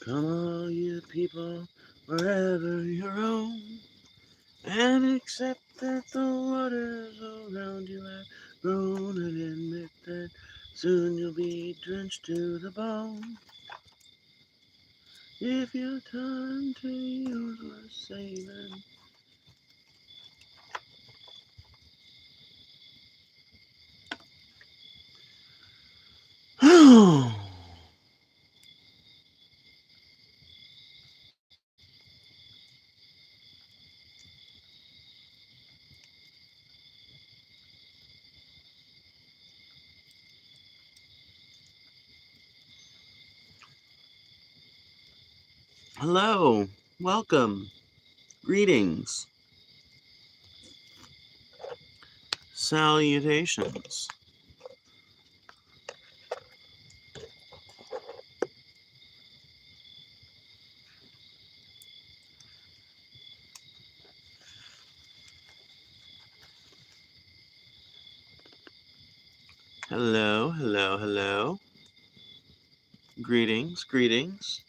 Come all you people, wherever you roam, and accept that the waters around you have grown, and admit that soon you'll be drenched to the bone. If your time to use was saving. Hello, welcome, greetings, salutations. Hello, hello, hello. Greetings, greetings.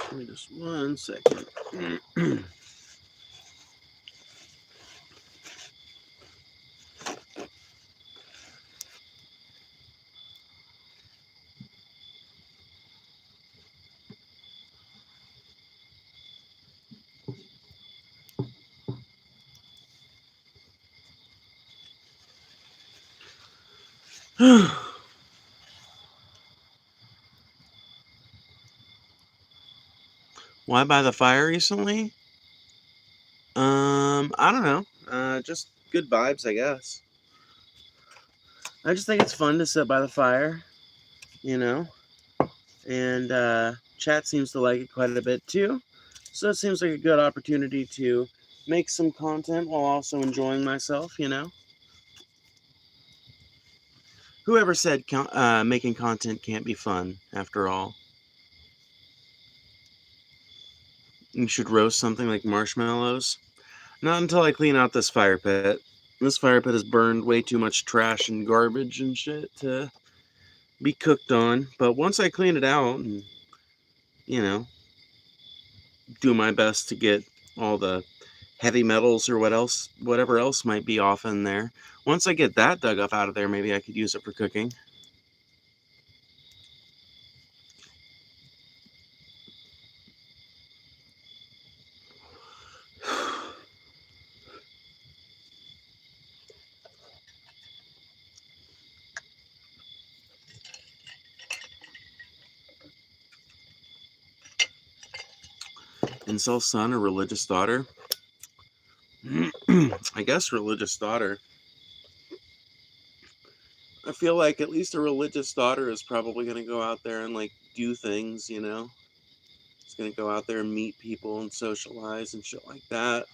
Give me just 1 second. Why by the fire recently? I don't know. Just good vibes, I guess. I just think it's fun to sit by the fire, you know, and chat seems to like it quite a bit too. So it seems like a good opportunity to make some content while also enjoying myself, you know. Whoever said making content can't be fun, after all? You should roast something like marshmallows. Not until I clean out this fire pit. This fire pit has burned way too much trash and garbage and shit to be cooked on. But once I clean it out and, you know, do my best to get all the heavy metals or whatever else might be off in there. Once I get that dug up out of there, maybe I could use it for cooking. Incel son or religious daughter? I guess religious daughter. I feel like at least a religious daughter is probably going to go out there and like do things, you know? It's going to go out there and meet people and socialize and shit like that.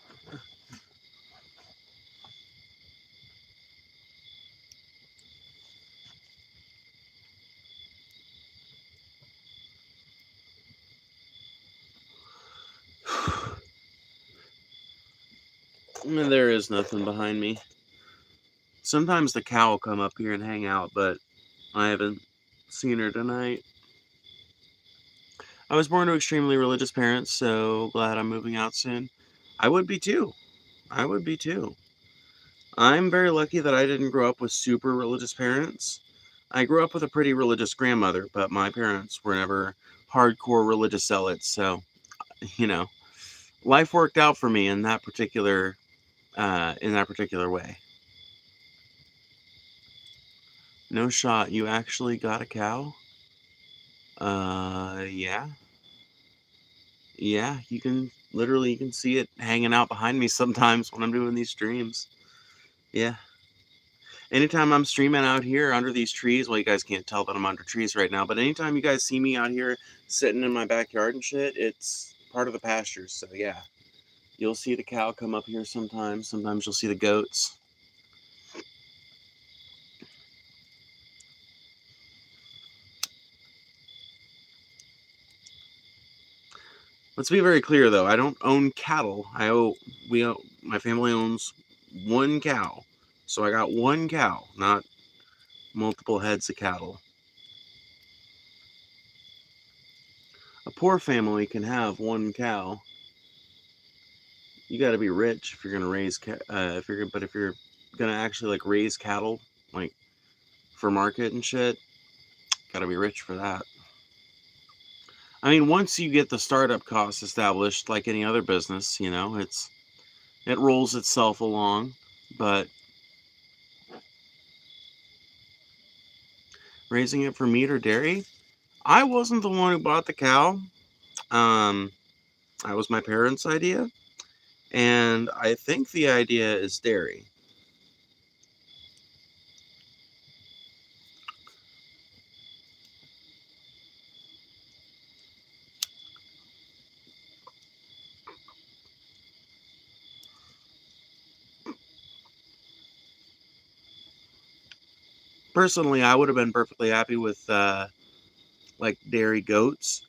There is nothing behind me. Sometimes the cow will come up here and hang out, but I haven't seen her tonight. I was born to extremely religious parents, so glad I'm moving out soon. I would be too. I would be too. I'm very lucky that I didn't grow up with super religious parents. I grew up with a pretty religious grandmother, but my parents were never hardcore religious zealots, so, you know, life worked out for me in that particular way. No shot, you actually got a cow? Yeah. Yeah, you can see it hanging out behind me sometimes when I'm doing these streams. Yeah. Anytime I'm streaming out here under these trees, well, you guys can't tell that I'm under trees right now, but anytime you guys see me out here sitting in my backyard and shit, it's part of the pastures, so yeah. You'll see the cow come up here sometimes. Sometimes you'll see the goats. Let's be very clear, though. I don't own cattle. My family owns one cow. So I got one cow, not multiple heads of cattle. A poor family can have one cow. You got to be rich if you're gonna raise if you're gonna actually like raise cattle like for market and shit. Got to be rich for that. I mean, once you get the startup costs established, like any other business, it rolls itself along. But raising it for meat or dairy, I wasn't the one who bought the cow. That was my parents' idea, and I think the idea is dairy. Personally, I would have been perfectly happy with like dairy goats.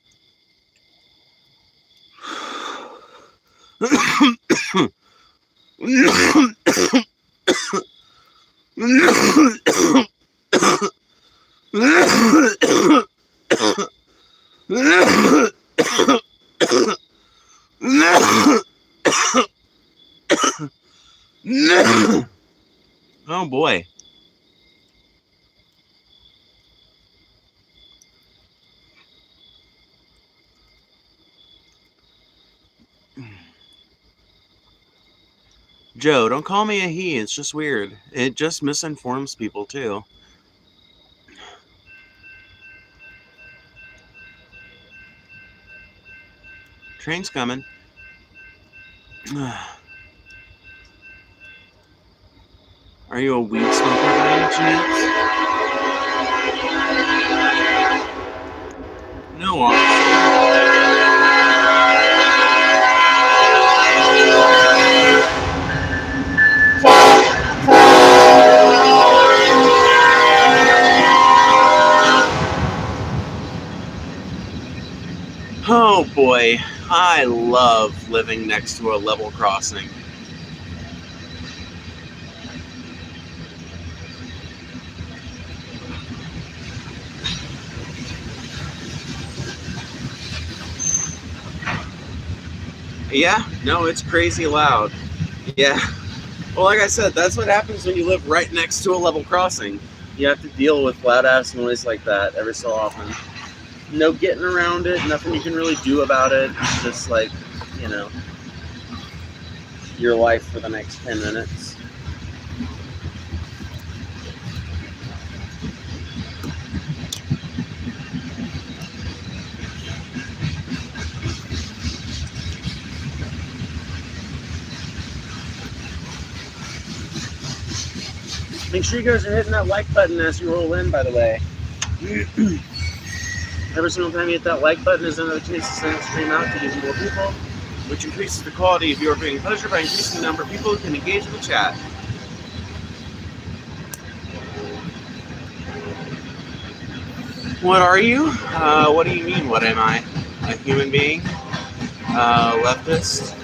Oh boy. Joe, don't call me a he. It's just weird. It just misinforms people, too. Train's coming. Are you a weed smoker by any chance? No, Oh boy, I love living next to a level crossing. Yeah, no, it's crazy loud. Yeah. Well, like I said, that's what happens when you live right next to a level crossing. You have to deal with loud ass noise like that every so often. No getting around it, nothing you can really do about it. It's just like, your life for the next 10 minutes. Make sure you guys are hitting that like button as you roll in, by the way. Every single time you hit that like button is another chance to send the stream out to even more people, which increases the quality of your viewing pleasure by increasing the number of people who can engage in the chat. What are you? What do you mean, what am I? A human being? Leftist?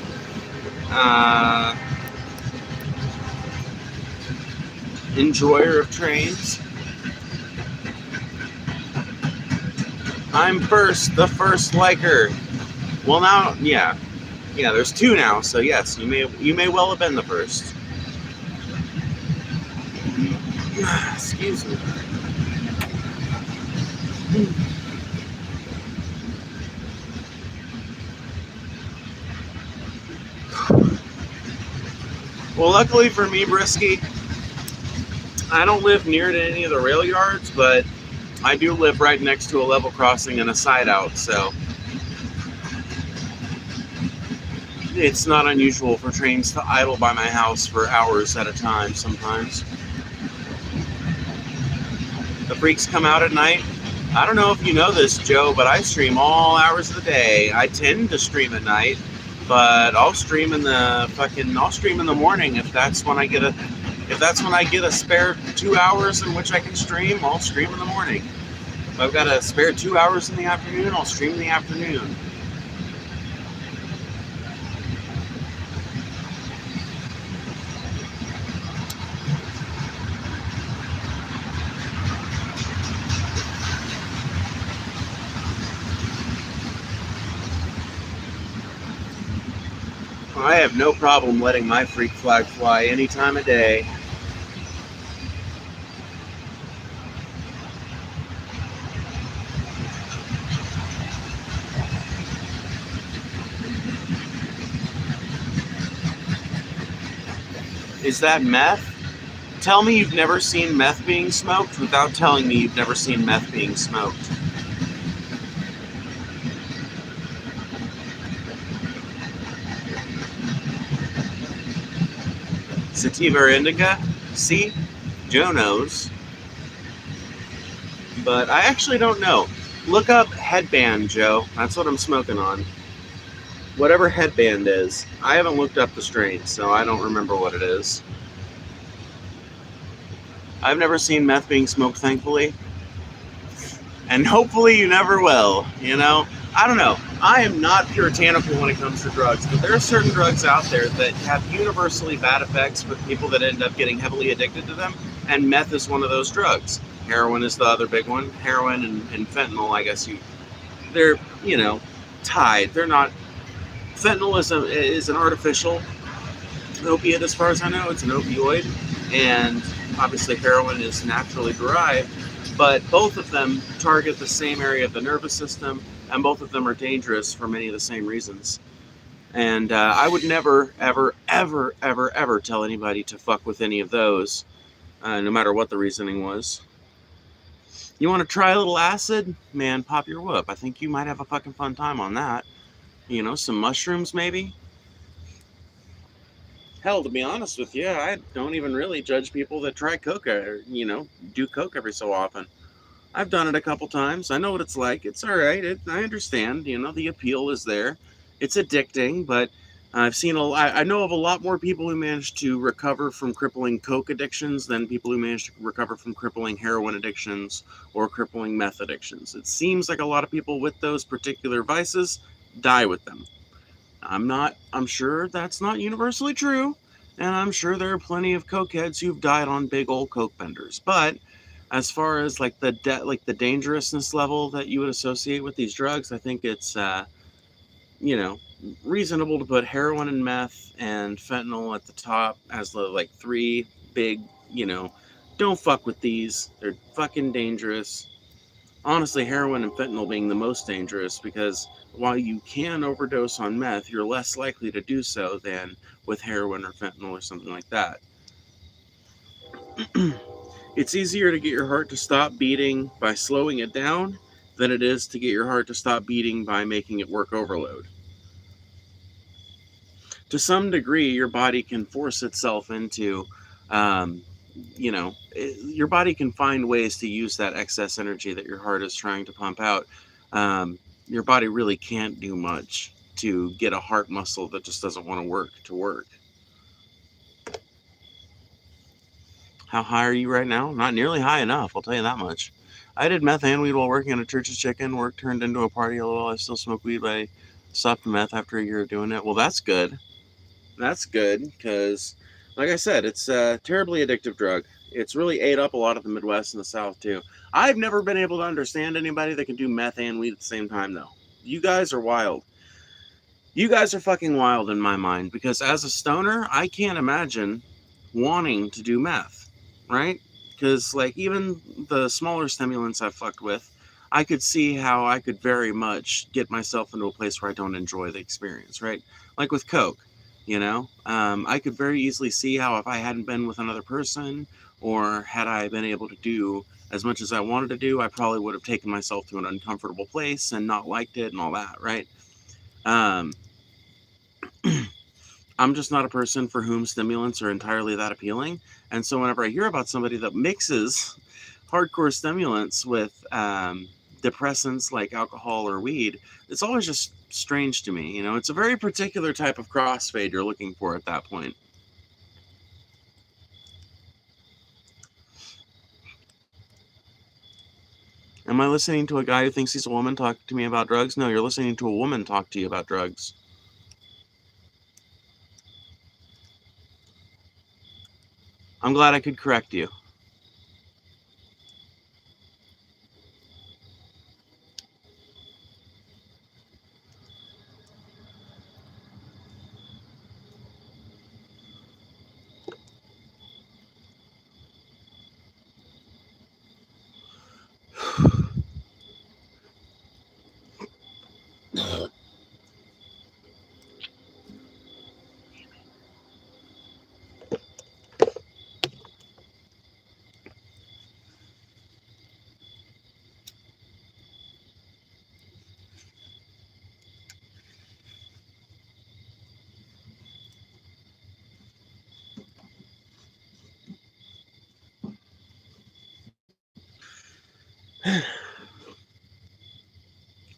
Enjoyer of trains? I'm the first liker. Well, now, yeah, there's two now, so yes, you may well have been the first. Excuse me. Well, luckily for me, Brisky, I don't live near to any of the rail yards, but I do live right next to a level crossing and a side out, so it's not unusual for trains to idle by my house for hours at a time sometimes. The freaks come out at night. I don't know if you know this, Joe, but I stream all hours of the day. I tend to stream at night. But I'll stream in the morning if that's when I get a spare 2 hours in which I can stream. I'll stream in the morning. If I've got a spare 2 hours in the afternoon, I'll stream in the afternoon. I have no problem letting my freak flag fly any time of day. Is that meth? Tell me you've never seen meth being smoked without telling me you've never seen meth being smoked. Sativa or indica? See? Joe knows. But I actually don't know. Look up headband, Joe. That's what I'm smoking on. Whatever headband is. I haven't looked up the strain, so I don't remember what it is. I've never seen meth being smoked, thankfully. And hopefully you never will, you know? I don't know. I am not puritanical when it comes to drugs, but there are certain drugs out there that have universally bad effects for people that end up getting heavily addicted to them, and meth is one of those drugs. Heroin is the other big one. Heroin and fentanyl, I guess they're, tied. They're not. Fentanyl is an artificial opiate, as far as I know. It's an opioid, and obviously heroin is naturally derived, but both of them target the same area of the nervous system, and both of them are dangerous for many of the same reasons. And I would never, ever, ever, ever, ever tell anybody to fuck with any of those, no matter what the reasoning was. You want to try a little acid? Man, pop your whoop. I think you might have a fucking fun time on that. Some mushrooms maybe? Hell, to be honest with you, I don't even really judge people that try coke or, do coke every so often. I've done it a couple times. I know what it's like. It's all right. I understand. The appeal is there. It's addicting, but I know of a lot more people who manage to recover from crippling coke addictions than people who manage to recover from crippling heroin addictions or crippling meth addictions. It seems like a lot of people with those particular vices die with them. I'm sure that's not universally true, and I'm sure there are plenty of cokeheads who've died on big old coke benders. But as far as like the dangerousness level that you would associate with these drugs, I think it's reasonable to put heroin and meth and fentanyl at the top as the three big, don't fuck with these. They're fucking dangerous. Honestly, heroin and fentanyl being the most dangerous, because while you can overdose on meth, you're less likely to do so than with heroin or fentanyl or something like that. It's easier to get your heart to stop beating by slowing it down than it is to get your heart to stop beating by making it work overload. To some degree, your body can force itself into, your body can find ways to use that excess energy that your heart is trying to pump out. Your body really can't do much to get a heart muscle that just doesn't want to work. How high are you right now? Not nearly high enough, I'll tell you that much. I did meth and weed while working at a Church's Chicken. Work turned into a party. LOL. I still smoke weed, but I stopped meth after a year of doing it. Well, that's good. That's good, because, like I said, it's a terribly addictive drug. It's really ate up a lot of the Midwest and the South, too. I've never been able to understand anybody that can do meth and weed at the same time, though. You guys are wild. You guys are fucking wild in my mind, because as a stoner, I can't imagine wanting to do meth, right? Because, even the smaller stimulants I've fucked with, I could see how I could very much get myself into a place where I don't enjoy the experience, right? Like with Coke, I could very easily see how if I hadn't been with another person, or had I been able to do as much as I wanted to do, I probably would have taken myself to an uncomfortable place and not liked it and all that, right? I'm just not a person for whom stimulants are entirely that appealing. And so whenever I hear about somebody that mixes hardcore stimulants with depressants like alcohol or weed, it's always just strange to me. You know, it's a very particular type of crossfade you're looking for at that point. Am I listening to a guy who thinks he's a woman talk to me about drugs? No, you're listening to a woman talk to you about drugs. I'm glad I could correct you.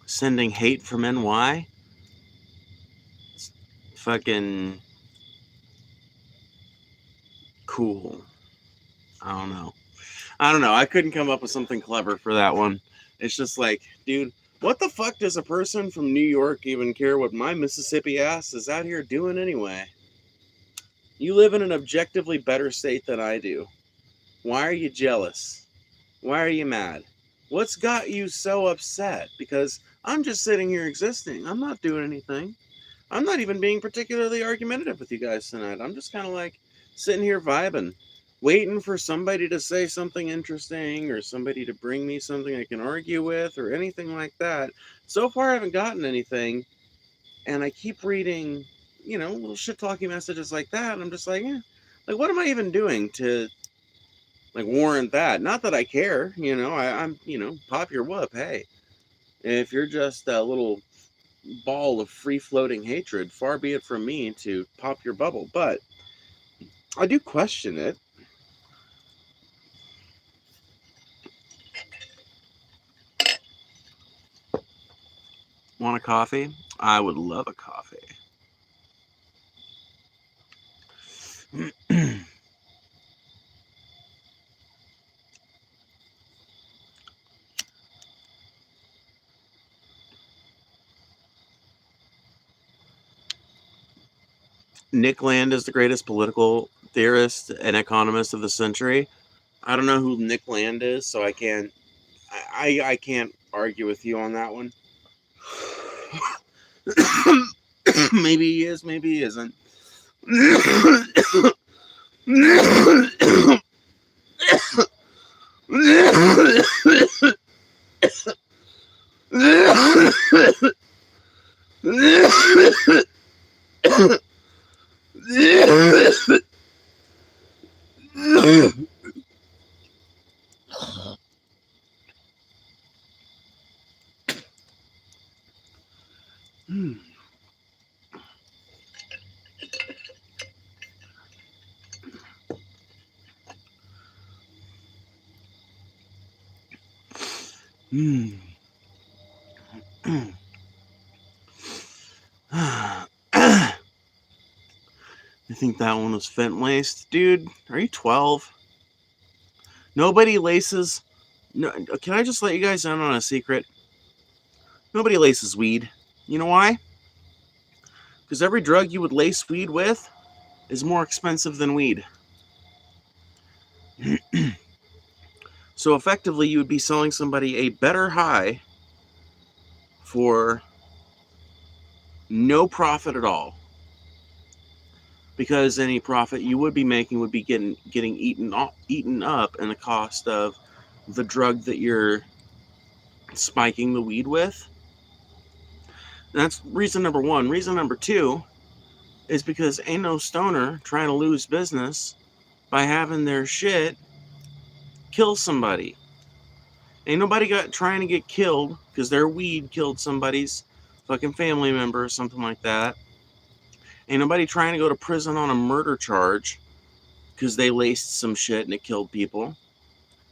Sending hate from NY? Fucking cool. I don't know. I couldn't come up with something clever for that one. It's just like, dude, what the fuck does a person from New York even care what my Mississippi ass is out here doing anyway? You live in an objectively better state than I do. Why are you jealous? Why are you mad? What's got you so upset? Because I'm just sitting here existing. I'm not doing anything. I'm not even being particularly argumentative with you guys tonight. I'm just kind of like sitting here vibing, waiting for somebody to say something interesting or somebody to bring me something I can argue with or anything like that. So far, I haven't gotten anything, and I keep reading, little shit talking messages like that, and I'm just like, like, what am I even doing to like warrant that? Not that I care, I'm, pop your whoop. Hey, if you're just a little ball of free-floating hatred, far be it from me to pop your bubble, but I do question it. Want a coffee? I would love a coffee. Nick Land is the greatest political theorist and economist of the century. I don't know who Nick Land is, so I can't argue with you on that one. Maybe he is, maybe he isn't. I think that one was fent laced. Dude, are you 12? Nobody laces. No, can I just let you guys in on a secret? Nobody laces weed. You know why? Because every drug you would lace weed with is more expensive than weed. So effectively, you would be selling somebody a better high for no profit at all. Because any profit you would be making would be getting eaten up in the cost of the drug that you're spiking the weed with. That's reason number one. Reason number two is because ain't no stoner trying to lose business by having their shit kill somebody. Ain't nobody trying to get killed because their weed killed somebody's fucking family member or something like that. Ain't nobody trying to go to prison on a murder charge because they laced some shit and it killed people.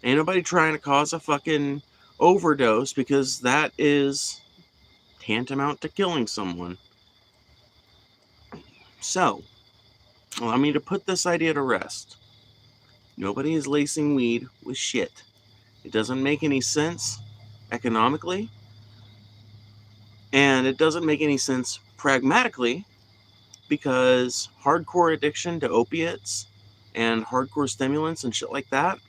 Ain't nobody trying to cause a fucking overdose, because that is tantamount to killing someone. So, allow me to put this idea to rest. Nobody is lacing weed with shit. It doesn't make any sense economically, and it doesn't make any sense pragmatically, because hardcore addiction to opiates and hardcore stimulants and shit like that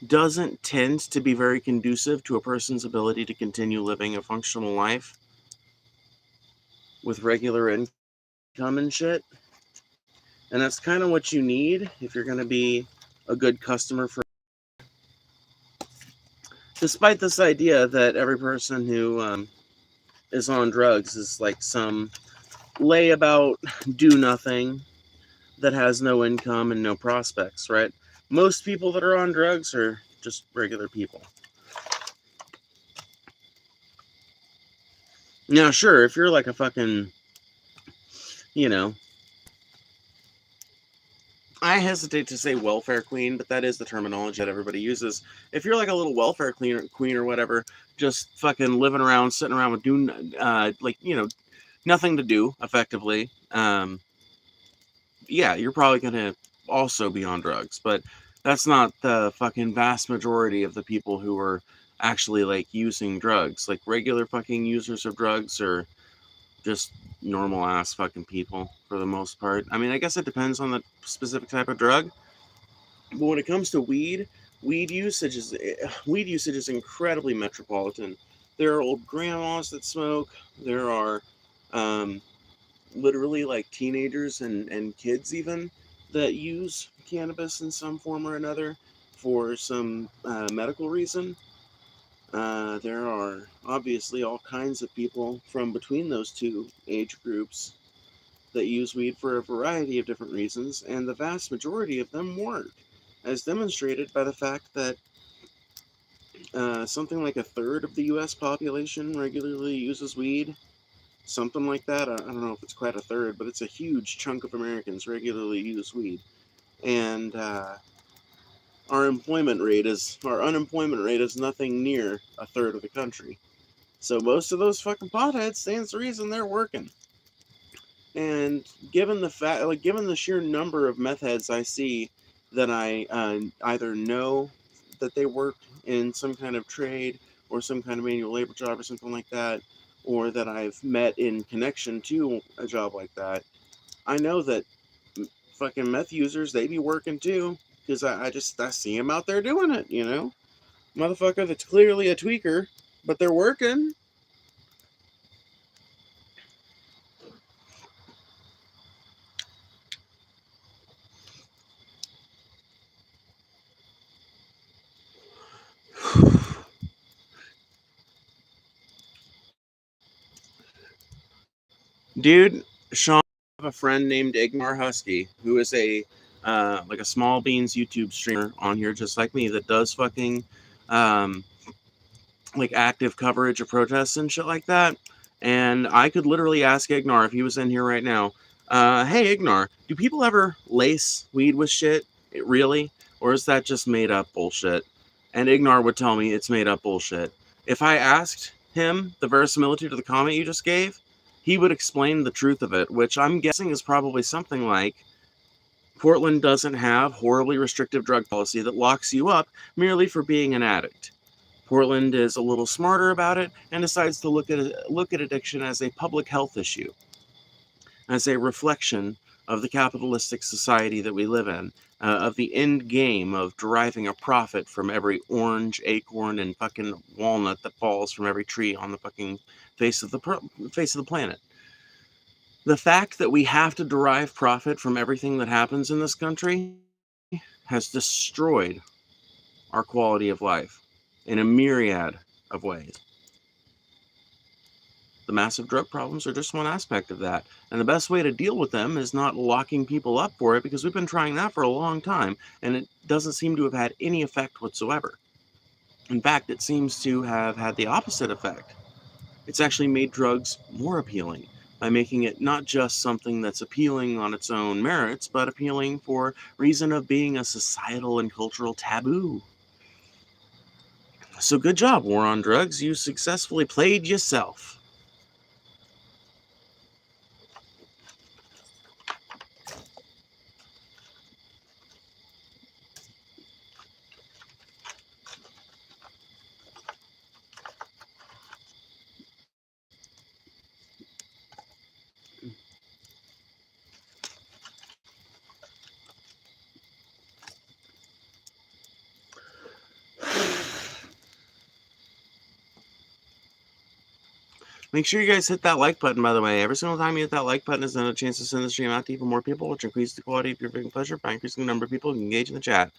doesn't tend to be very conducive to a person's ability to continue living a functional life with regular income and shit. And that's kind of what you need if you're going to be a good customer for. Despite this idea that every person who is on drugs is like some layabout, do nothing that has no income and no prospects, right? Most people that are on drugs are just regular people. Now, sure, if you're like a fucking, you know, I hesitate to say welfare queen, but that is the terminology that everybody uses. If you're like a little welfare queen or whatever, just fucking living around, sitting around with doing, nothing to do, effectively, yeah, you're probably going to also be on drugs. But that's not the fucking vast majority of the people who are actually, like, using drugs. Like, regular fucking users of drugs are just normal ass fucking people for the most part. I mean, I guess it depends on the specific type of drug. But when it comes to weed usage is incredibly metropolitan. There are old grandmas that smoke. There are literally like teenagers and kids even that use cannabis in some form or another for some medical reason. There are obviously all kinds of people from between those two age groups that use weed for a variety of different reasons, and the vast majority of them work, as demonstrated by the fact that something like a third of the U.S. population regularly uses weed. Something like that. I don't know if it's quite a third, but it's a huge chunk of Americans regularly use weed. And our unemployment rate is nothing near a third of the country. So most of those fucking potheads stands to reason they're working. And given the sheer number of meth heads I see that I either know that they work in some kind of trade or some kind of manual labor job or something like that, or that I've met in connection to a job like that, I know that fucking meth users, they be working too, because I see them out there doing it, Motherfucker that's clearly a tweaker, but they're working. Dude, Sean, I have a friend named Igmar Husky, who is a like a small beans YouTube streamer on here, just like me, that does fucking like active coverage of protests and shit like that. And I could literally ask Ignar if he was in here right now, hey Ignar, do people ever lace weed with shit? Really? Or is that just made up bullshit? And Ignar would tell me it's made up bullshit. If I asked him the verisimilitude of the comment you just gave, he would explain the truth of it, which I'm guessing is probably something like, Portland doesn't have horribly restrictive drug policy that locks you up merely for being an addict. Portland is a little smarter about it and decides to look at addiction as a public health issue, as a reflection of the capitalistic society that we live in, of the end game of deriving a profit from every orange, acorn, and fucking walnut that falls from every tree on the fucking face of the planet. The fact that we have to derive profit from everything that happens in this country has destroyed our quality of life in a myriad of ways. The massive drug problems are just one aspect of that. And the best way to deal with them is not locking people up for it, because we've been trying that for a long time, and it doesn't seem to have had any effect whatsoever. In fact, it seems to have had the opposite effect. It's actually made drugs more appealing by making it not just something that's appealing on its own merits, but appealing for reason of being a societal and cultural taboo. So good job, War on Drugs. You successfully played yourself. Make sure you guys hit that like button, by the way. Every single time you hit that like button is another chance to send the stream out to even more people, which increases the quality of your viewing pleasure by increasing the number of people who can engage in the chat.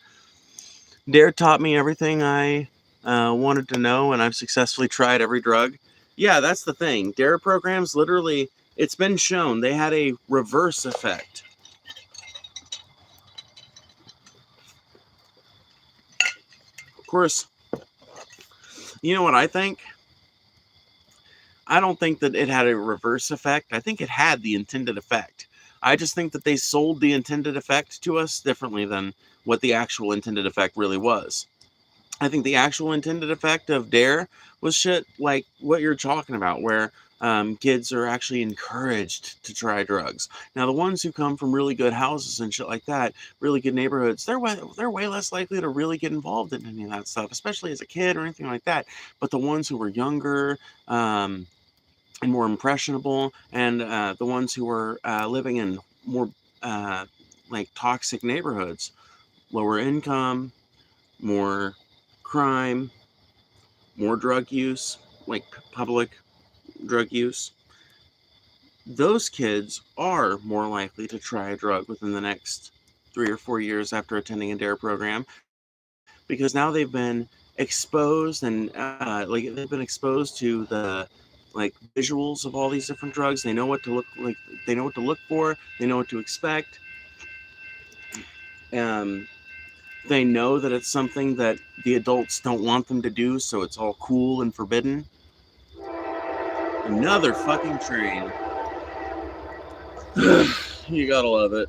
Dare taught me everything I wanted to know, and I've successfully tried every drug. Yeah, that's the thing. Dare programs, literally, it's been shown they had a reverse effect. Of course, you know what I think? I don't think that it had a reverse effect. I think it had the intended effect. I just think that they sold the intended effect to us differently than what the actual intended effect really was. I think the actual intended effect of Dare was shit like what you're talking about, where kids are actually encouraged to try drugs. Now, the ones who come from really good houses and shit like that, really good neighborhoods, they're way less likely to really get involved in any of that stuff, especially as a kid or anything like that. But the ones who were younger, and more impressionable, and the ones who were living in more like toxic neighborhoods, lower income, more crime, more drug use, like public drug use, those kids are more likely to try a drug within the next 3 or 4 years after attending a DARE program, because now they've been exposed and like they've been exposed to the like visuals of all these different drugs. They know what to look like. They know what to look for. They know what to expect. Um, they know that it's something that the adults don't want them to do, so it's all cool and forbidden. Another fucking train. You gotta love it.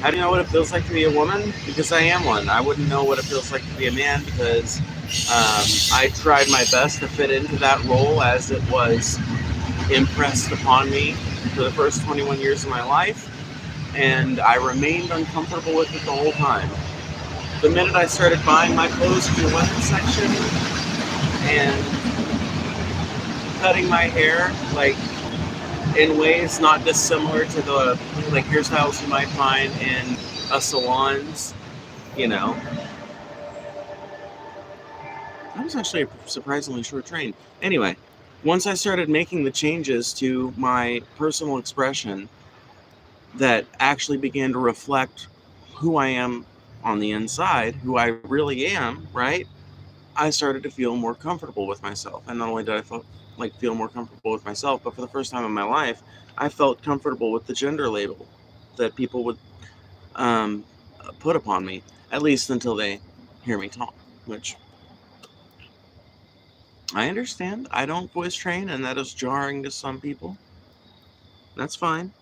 How do you know what it feels like to be a woman? Because I am one. I wouldn't know what it feels like to be a man because I tried my best to fit into that role as it was impressed upon me for the first 21 years of my life, and I remained uncomfortable with it the whole time. The minute I started buying my clothes from the women's section and cutting my hair, like in ways not dissimilar to the like hairstyles you might find in a salons, you know. That was actually a surprisingly short train. Anyway, once I started making the changes to my personal expression that actually began to reflect who I am on the inside, who I really am, right? I started to feel more comfortable with myself. And not only did I feel more comfortable with myself, but for the first time in my life, I felt comfortable with the gender label that people would um, put upon me, at least until they hear me talk, which I understand. I don't voice train, and that is jarring to some people. That's fine.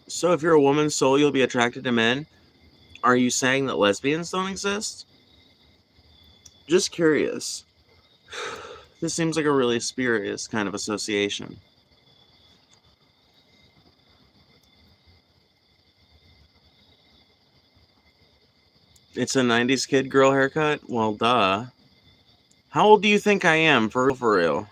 So, if you're a woman's soul, you'll be attracted to men. Are you saying that lesbians don't exist? Just curious. This seems like a really spurious kind of association. It's a 90s kid girl haircut? Well, duh. How old do you think I am, for real?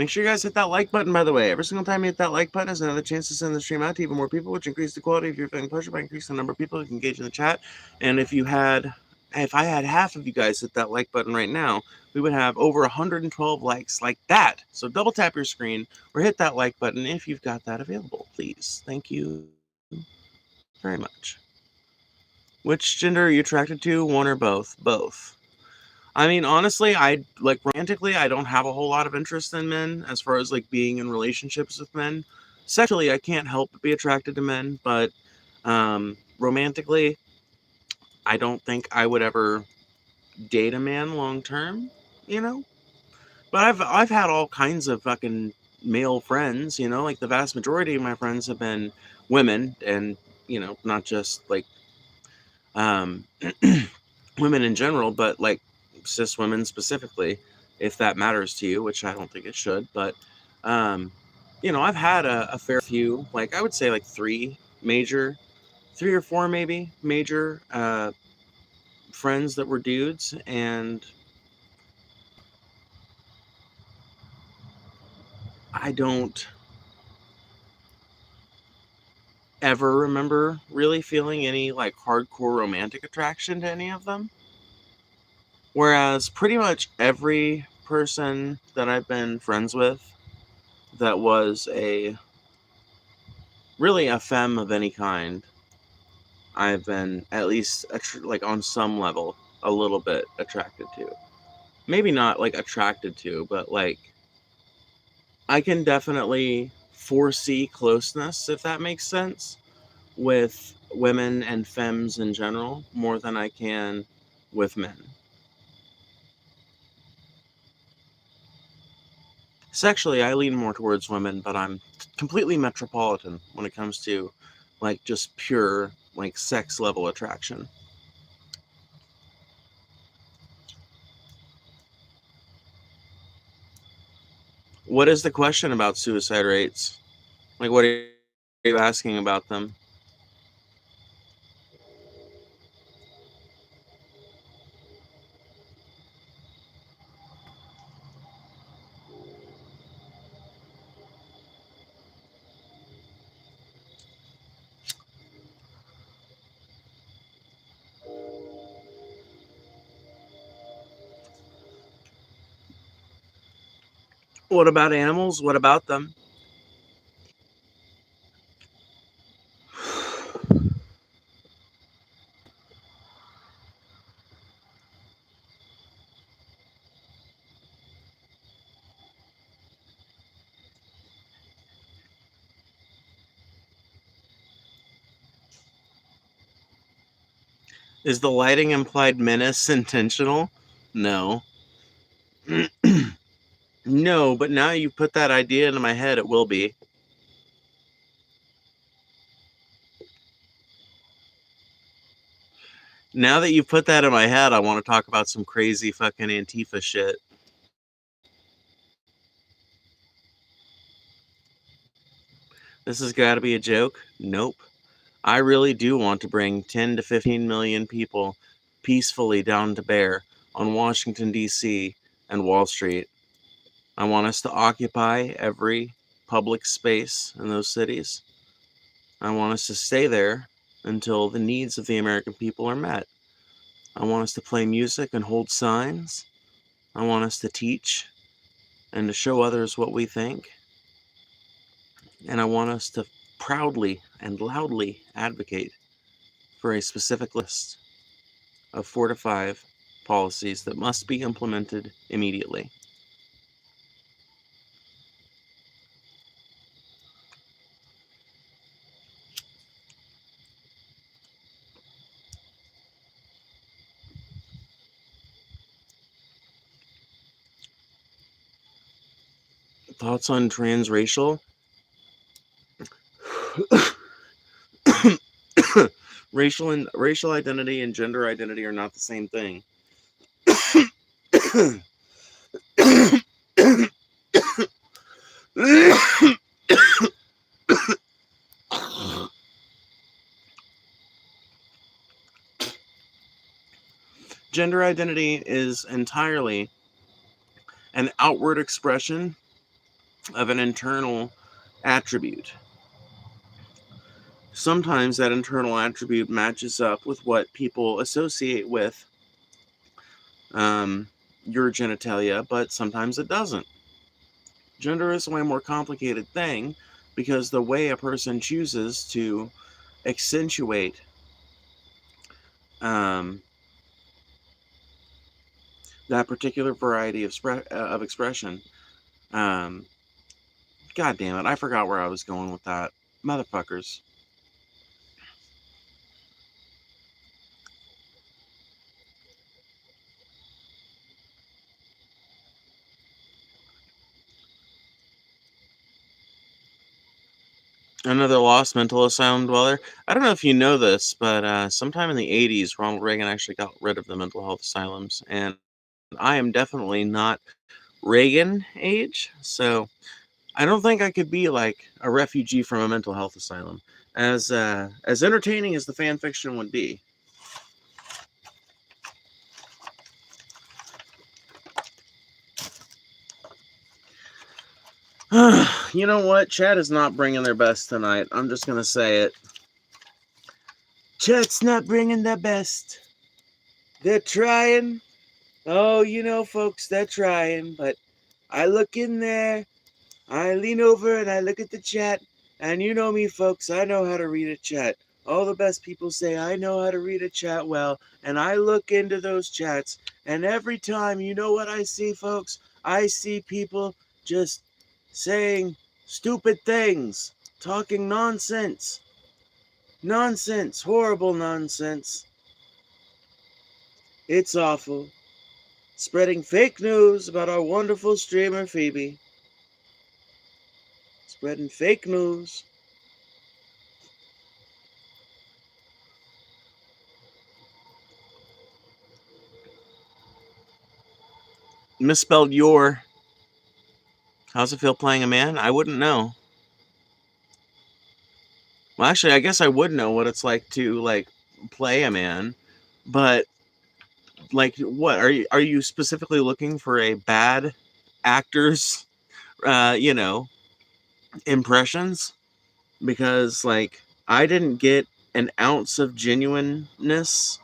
Make sure you guys hit that like button, by the way. Every single time you hit that like button is another chance to send the stream out to even more people, which increases the quality of your viewing pleasure by increasing the number of people who can engage in the chat. And if I had half of you guys hit that like button right now, we would have over 112 likes like that. So double tap your screen or hit that like button if you've got that available, please. Thank you very much. Which gender are you attracted to? One or both? Both. I mean, honestly, romantically, I don't have a whole lot of interest in men as far as like being in relationships with men. Sexually, I can't help but be attracted to men, but romantically, I don't think I would ever date a man long term, you know? But I've had all kinds of fucking male friends, you know, like the vast majority of my friends have been women and, not just like um women in general, but like cis women specifically, if that matters to you, which I don't think it should. But, I've had a fair few, like I would say like three or four maybe major friends that were dudes. And I don't ever remember really feeling any like hardcore romantic attraction to any of them. Whereas pretty much every person that I've been friends with that was really a femme of any kind, I've been at least like on some level a little bit attracted to. Maybe not like attracted to, but like I can definitely foresee closeness, if that makes sense, with women and femmes in general more than I can with men. Sexually, I lean more towards women, but I'm completely metropolitan when it comes to like just pure like sex level attraction. What is the question about suicide rates? Like, what are you asking about them? What about animals? What about them? Is the lighting implied menace intentional? No. No, but now you put that idea into my head, it will be. Now that you put that in my head, I want to talk about some crazy fucking Antifa shit. This has got to be a joke? Nope. I really do want to bring 10 to 15 million people peacefully down to bear on Washington, D.C. and Wall Street. I want us to occupy every public space in those cities. I want us to stay there until the needs of the American people are met. I want us to play music and hold signs. I want us to teach and to show others what we think. And I want us to proudly and loudly advocate for a specific list of 4 to 5 policies that must be implemented immediately. Thoughts on transracial? Racial identity and gender identity are not the same thing. Gender identity is entirely an outward expression of an internal attribute. Sometimes that internal attribute matches up with what people associate with um, your genitalia, but sometimes it doesn't. Gender is a way more complicated thing because the way a person chooses to accentuate um, that particular variety of expression. Um, God damn it, I forgot where I was going with that. Motherfuckers. Another lost mental asylum dweller. I don't know if you know this, but sometime in the 80s, Ronald Reagan actually got rid of the mental health asylums. And I am definitely not Reagan age, so I don't think I could be like a refugee from a mental health asylum. As entertaining as the fan fiction would be. You know what? Chad is not bringing their best tonight. I'm just gonna say it. Chat's not bringing their best. They're trying. Oh, folks, they're trying. But I look in there, I lean over and I look at the chat. And you know me, folks, I know how to read a chat. All the best people say I know how to read a chat well. And I look into those chats. And every time, you know what I see, folks? I see people just saying stupid things, talking nonsense. Nonsense, horrible nonsense. It's awful. Spreading fake news about our wonderful streamer Phoebe. Spreading fake news. Misspelled your. How's it feel playing a man? I wouldn't know. Well, actually, I guess I would know what it's like to play a man, but what are you specifically looking for a bad actor's uh, you know, impressions? Because I didn't get an ounce of genuineness.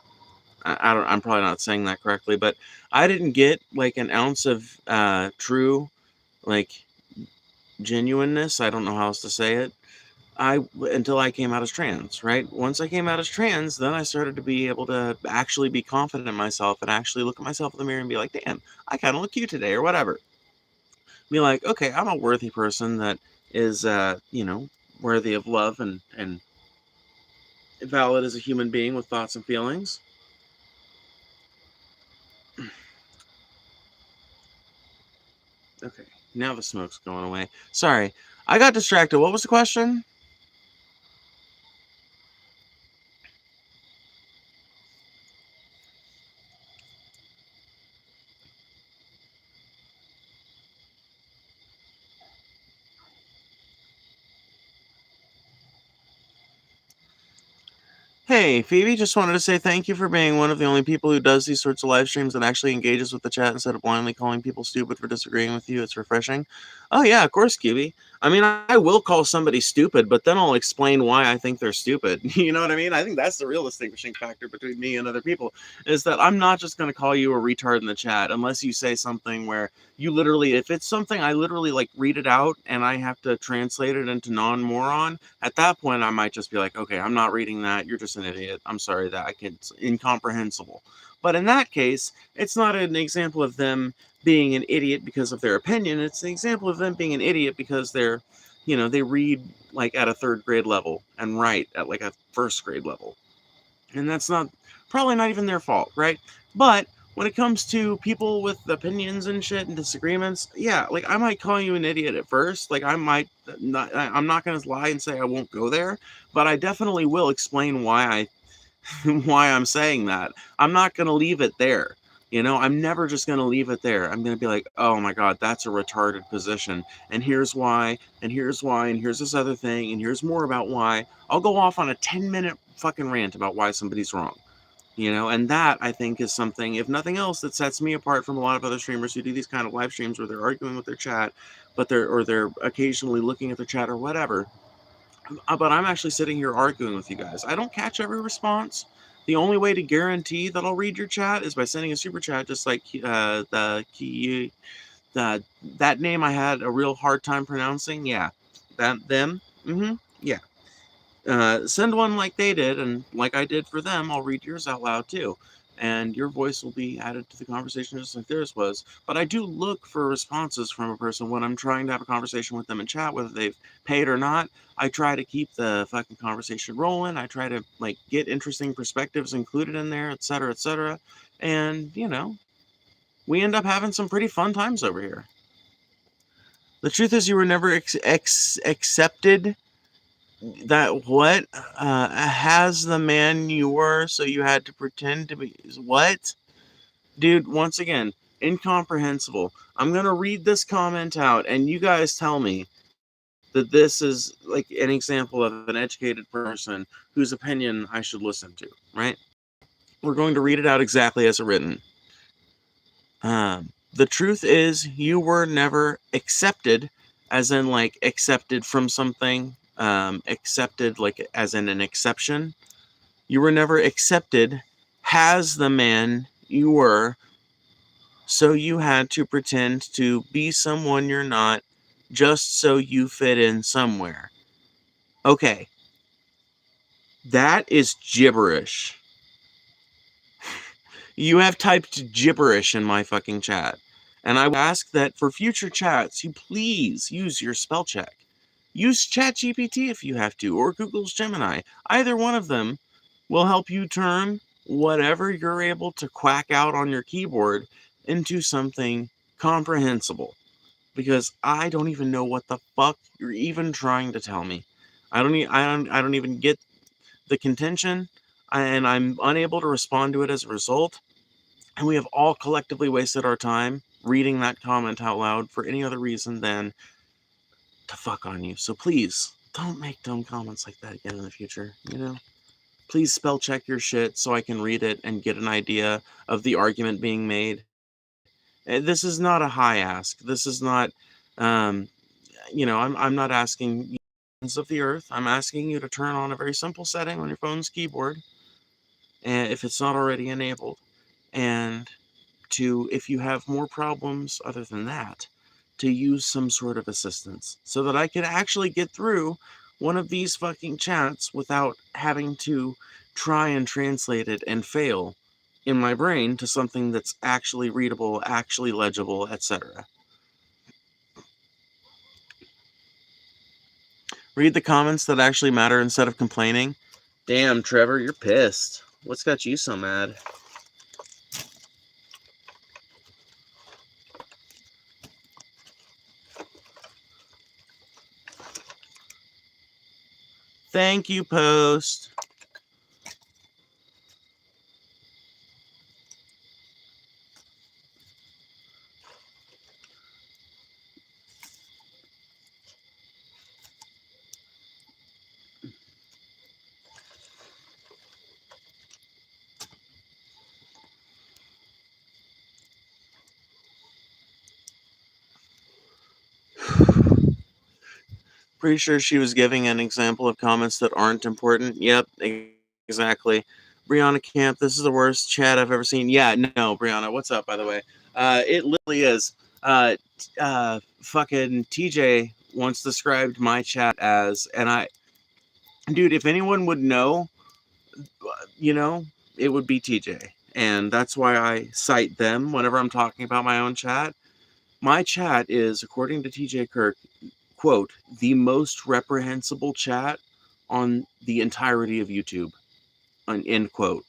I don't. I'm probably not saying that correctly, but I didn't get an ounce of true like genuineness. I don't know how else to say it. Until I came out as trans, right? Once I came out as trans, then I started to be able to actually be confident in myself and actually look at myself in the mirror and be like, damn, I kind of look cute today or whatever. Be like, okay, I'm a worthy person that is, worthy of love and valid as a human being with thoughts and feelings. Okay, now the smoke's going away. Sorry, I got distracted. What was the question? Hey, Phoebe, just wanted to say thank you for being one of the only people who does these sorts of live streams and actually engages with the chat instead of blindly calling people stupid for disagreeing with you. It's refreshing. Oh, yeah, of course, QB. I mean, I will call somebody stupid, but then I'll explain why I think they're stupid. You know what I mean? I think that's the real distinguishing factor between me and other people is that I'm not just going to call you a retard in the chat unless you say something where you literally, if it's something I literally read it out and I have to translate it into non-moron, at that point I might just be like, okay, I'm not reading that. You're just an idiot. I'm sorry that it's incomprehensible. But in that case, it's not an example of them being an idiot because of their opinion. It's an example of them being an idiot because they read at a third grade level and write at a first grade level. And that's probably not even their fault, right? But when it comes to people with opinions and shit and disagreements, yeah, I might call you an idiot at first. I'm not gonna lie and say I won't go there, but I definitely will explain why why I'm saying that. I'm not gonna leave it there. I'm never just gonna leave it there. I'm gonna be like, oh my god, that's a retarded position, and here's why, and here's why, and here's this other thing, and here's more about why. I'll go off on a 10-minute fucking rant about why somebody's wrong. And that I think is something, if nothing else, that sets me apart from a lot of other streamers who do these kind of live streams where they're arguing with their chat, but they're occasionally looking at the chat or whatever. But I'm actually sitting here arguing with you guys. I don't catch every response. The only way to guarantee that I'll read your chat is by sending a super chat, just like that name I had a real hard time pronouncing. Yeah, them. Yeah. Send one like they did, and like I did for them, I'll read yours out loud too. And your voice will be added to the conversation just like theirs was. But I do look for responses from a person when I'm trying to have a conversation with them in chat, whether they've paid or not. I try to keep the fucking conversation rolling. I try to like get interesting perspectives included in there, etc., etc. And we end up having some pretty fun times over here. The truth is, you were never accepted. That what has the man you were, so you had to pretend to be what? Dude, once again, incomprehensible. I'm gonna read this comment out, and you guys tell me that this is like an example of an educated person whose opinion I should listen to, right? We're going to read it out exactly as written. The truth is, you were never accepted, as in like accepted from something, accepted like as in an exception. You were never accepted as the man you were, so you had to pretend to be someone you're not, just so you fit in somewhere. Okay, that is gibberish. You have typed gibberish in my fucking chat. And I ask that for future chats, you please use your spell check. Use ChatGPT if you have to, or Google's Gemini. Either one of them will help you turn whatever you're able to quack out on your keyboard into something comprehensible. Because I don't even know what the fuck you're even trying to tell me. I don't even get the contention, and I'm unable to respond to it as a result. And we have all collectively wasted our time reading that comment out loud for any other reason than to fuck on you. So please, don't make dumb comments like that again in the future, Please spell check your shit so I can read it and get an idea of the argument being made. This is not a high ask. This is not, I'm not asking you of the earth. I'm asking you to turn on a very simple setting on your phone's keyboard, and if it's not already enabled, and to, if you have more problems other than that, to use some sort of assistance so that I can actually get through one of these fucking chats without having to try and translate it and fail in my brain to something that's actually readable, actually legible, etc. Read the comments that actually matter instead of complaining. Damn, Trevor, you're pissed. What's got you so mad? Thank you, Post. Pretty sure she was giving an example of comments that aren't important. Yep, exactly. Brianna Camp, this is the worst chat I've ever seen. Yeah, no, Brianna, what's up, by the way? It literally is. Fucking TJ once described my chat as, dude, if anyone would know, it would be TJ. And that's why I cite them whenever I'm talking about my own chat. My chat is, according to TJ Kirk, quote, the most reprehensible chat on the entirety of YouTube, end quote.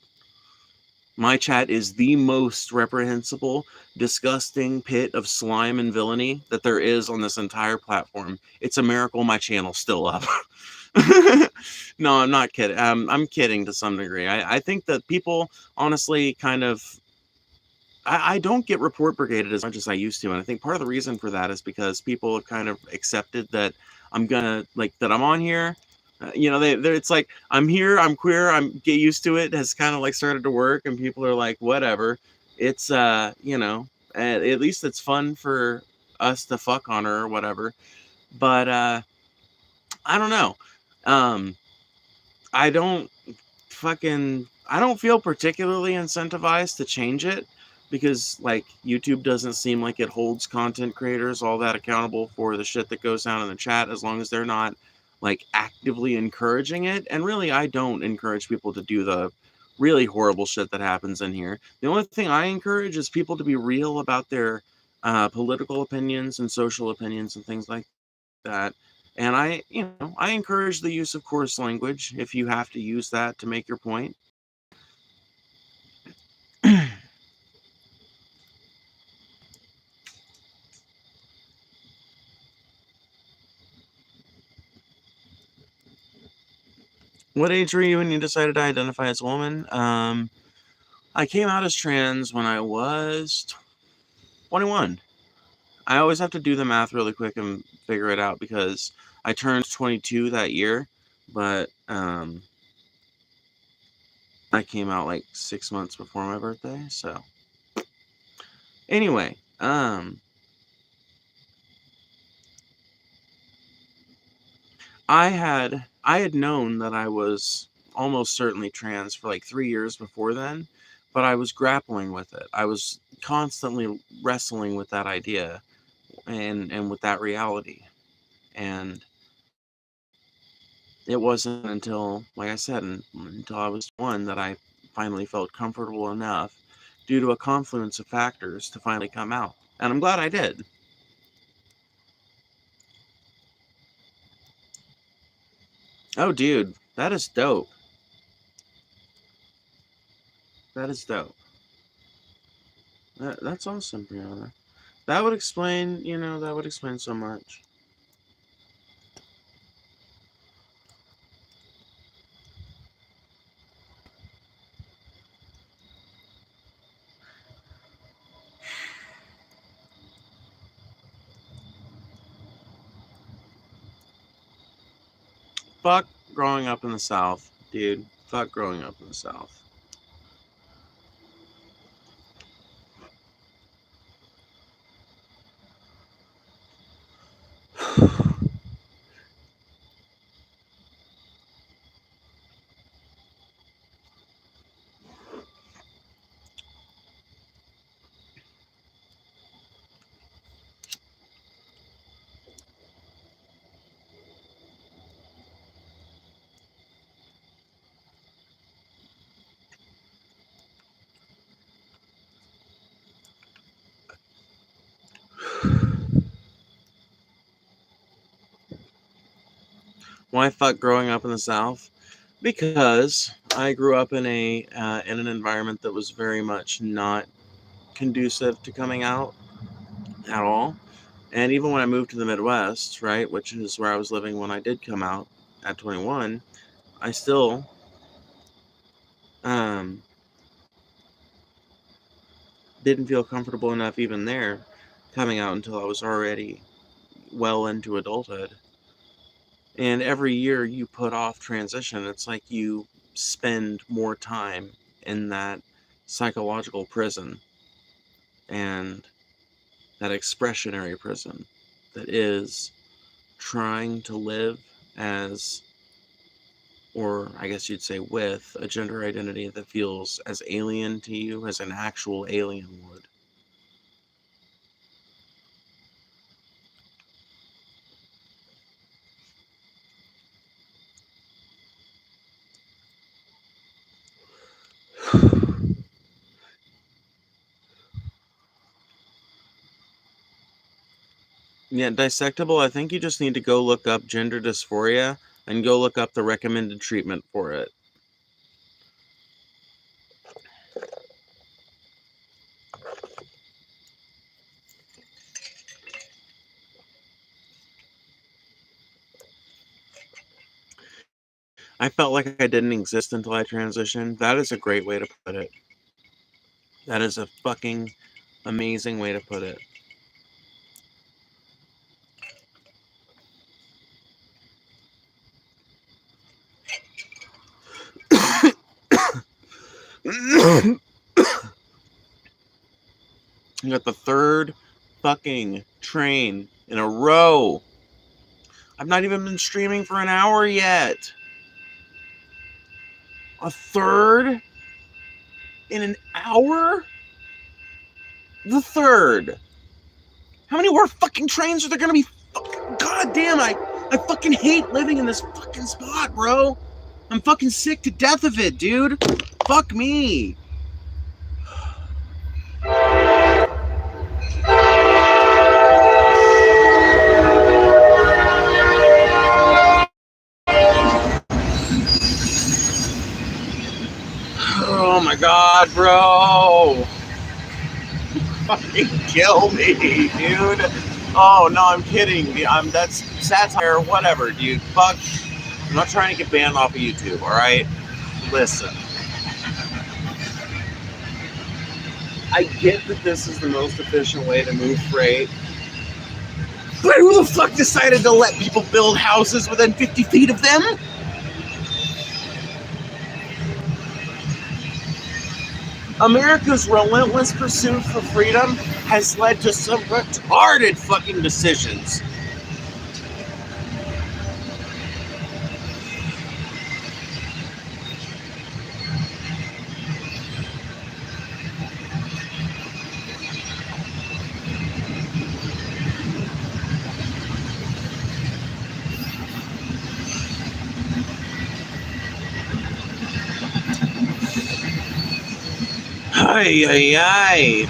My chat is the most reprehensible, disgusting pit of slime and villainy that there is on this entire platform. It's a miracle my channel's still up. No, I'm not kidding. I'm kidding to some degree. I think that people honestly kind of... I don't get report brigaded as much as I used to, and I think part of the reason for that is because people have kind of accepted that I'm on here. It's like, I'm here, I'm queer, I'm get used to it, has kind of like started to work, and people are like, whatever. It's at least it's fun for us to fuck on her or whatever. But I don't know. I don't I don't feel particularly incentivized to change it, because like YouTube doesn't seem like it holds content creators all that accountable for the shit that goes down in the chat, as long as they're not like actively encouraging it. And really, I don't encourage people to do the really horrible shit that happens in here. The only thing I encourage is people to be real about their political opinions and social opinions and things like that. And I encourage the use of coarse language if you have to use that to make your point. What age were you when you decided to identify as a woman? I came out as trans when I was 21. I always have to do the math really quick and figure it out, because I turned 22 that year, but I came out like 6 months before my birthday. So anyway, I had known that I was almost certainly trans for like 3 years before then, but I was grappling with it. I was constantly wrestling with that idea and with that reality. And it wasn't until, like I said, until I was one that I finally felt comfortable enough, due to a confluence of factors, to finally come out. And I'm glad I did. Oh, dude, that is dope. That is dope. That's awesome, Brianna. That would explain, that would explain so much. Fuck growing up in the South, dude. Fuck growing up in the South. Why fuck growing up in the South? Because I grew up in an environment that was very much not conducive to coming out at all. And even when I moved to the Midwest, right, which is where I was living when I did come out at 21, I still um, didn't feel comfortable enough even there coming out until I was already well into adulthood. And every year you put off transition, it's like you spend more time in that psychological prison and that expressionary prison that is trying to live as, or I guess you'd say with, a gender identity that feels as alien to you as an actual alien would. Yeah, dissectable, I think you just need to go look up gender dysphoria and go look up the recommended treatment for it. I felt like I didn't exist until I transitioned. That is a great way to put it. That is a fucking amazing way to put it. You got the third fucking train in a row. I've not even been streaming for an hour yet. A third in an hour? The third. How many more fucking trains are there gonna be? God damn, I fucking hate living in this fucking spot, bro. I'm fucking sick to death of it, dude. Fuck me. Oh my god, bro. Fucking kill me, dude. Oh no, I'm kidding. That's satire, whatever, dude. Fuck. I'm not trying to get banned off of YouTube, alright? Listen. I get that this is the most efficient way to move freight. But who the fuck decided to let people build houses within 50 feet of them? America's relentless pursuit for freedom has led to some retarded fucking decisions. Ay, ay, ay.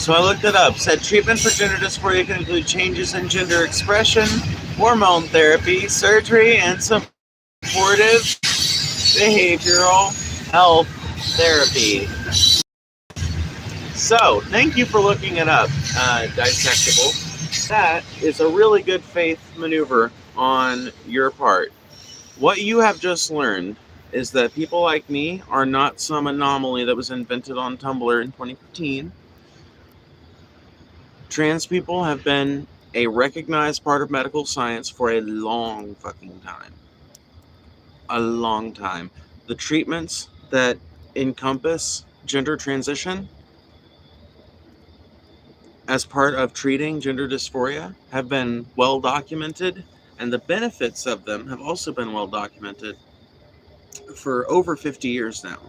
So I looked it up. Said treatment for gender dysphoria can include changes in gender expression, hormone therapy, surgery, and supportive behavioral health therapy. So, thank you for looking it up, Dissectable. That is a really good faith maneuver on your part. What you have just learned is that people like me are not some anomaly that was invented on Tumblr in 2015. Trans people have been a recognized part of medical science for a long fucking time. A long time. The treatments that encompass gender transition as part of treating gender dysphoria have been well documented, and the benefits of them have also been well documented for over 50 years now.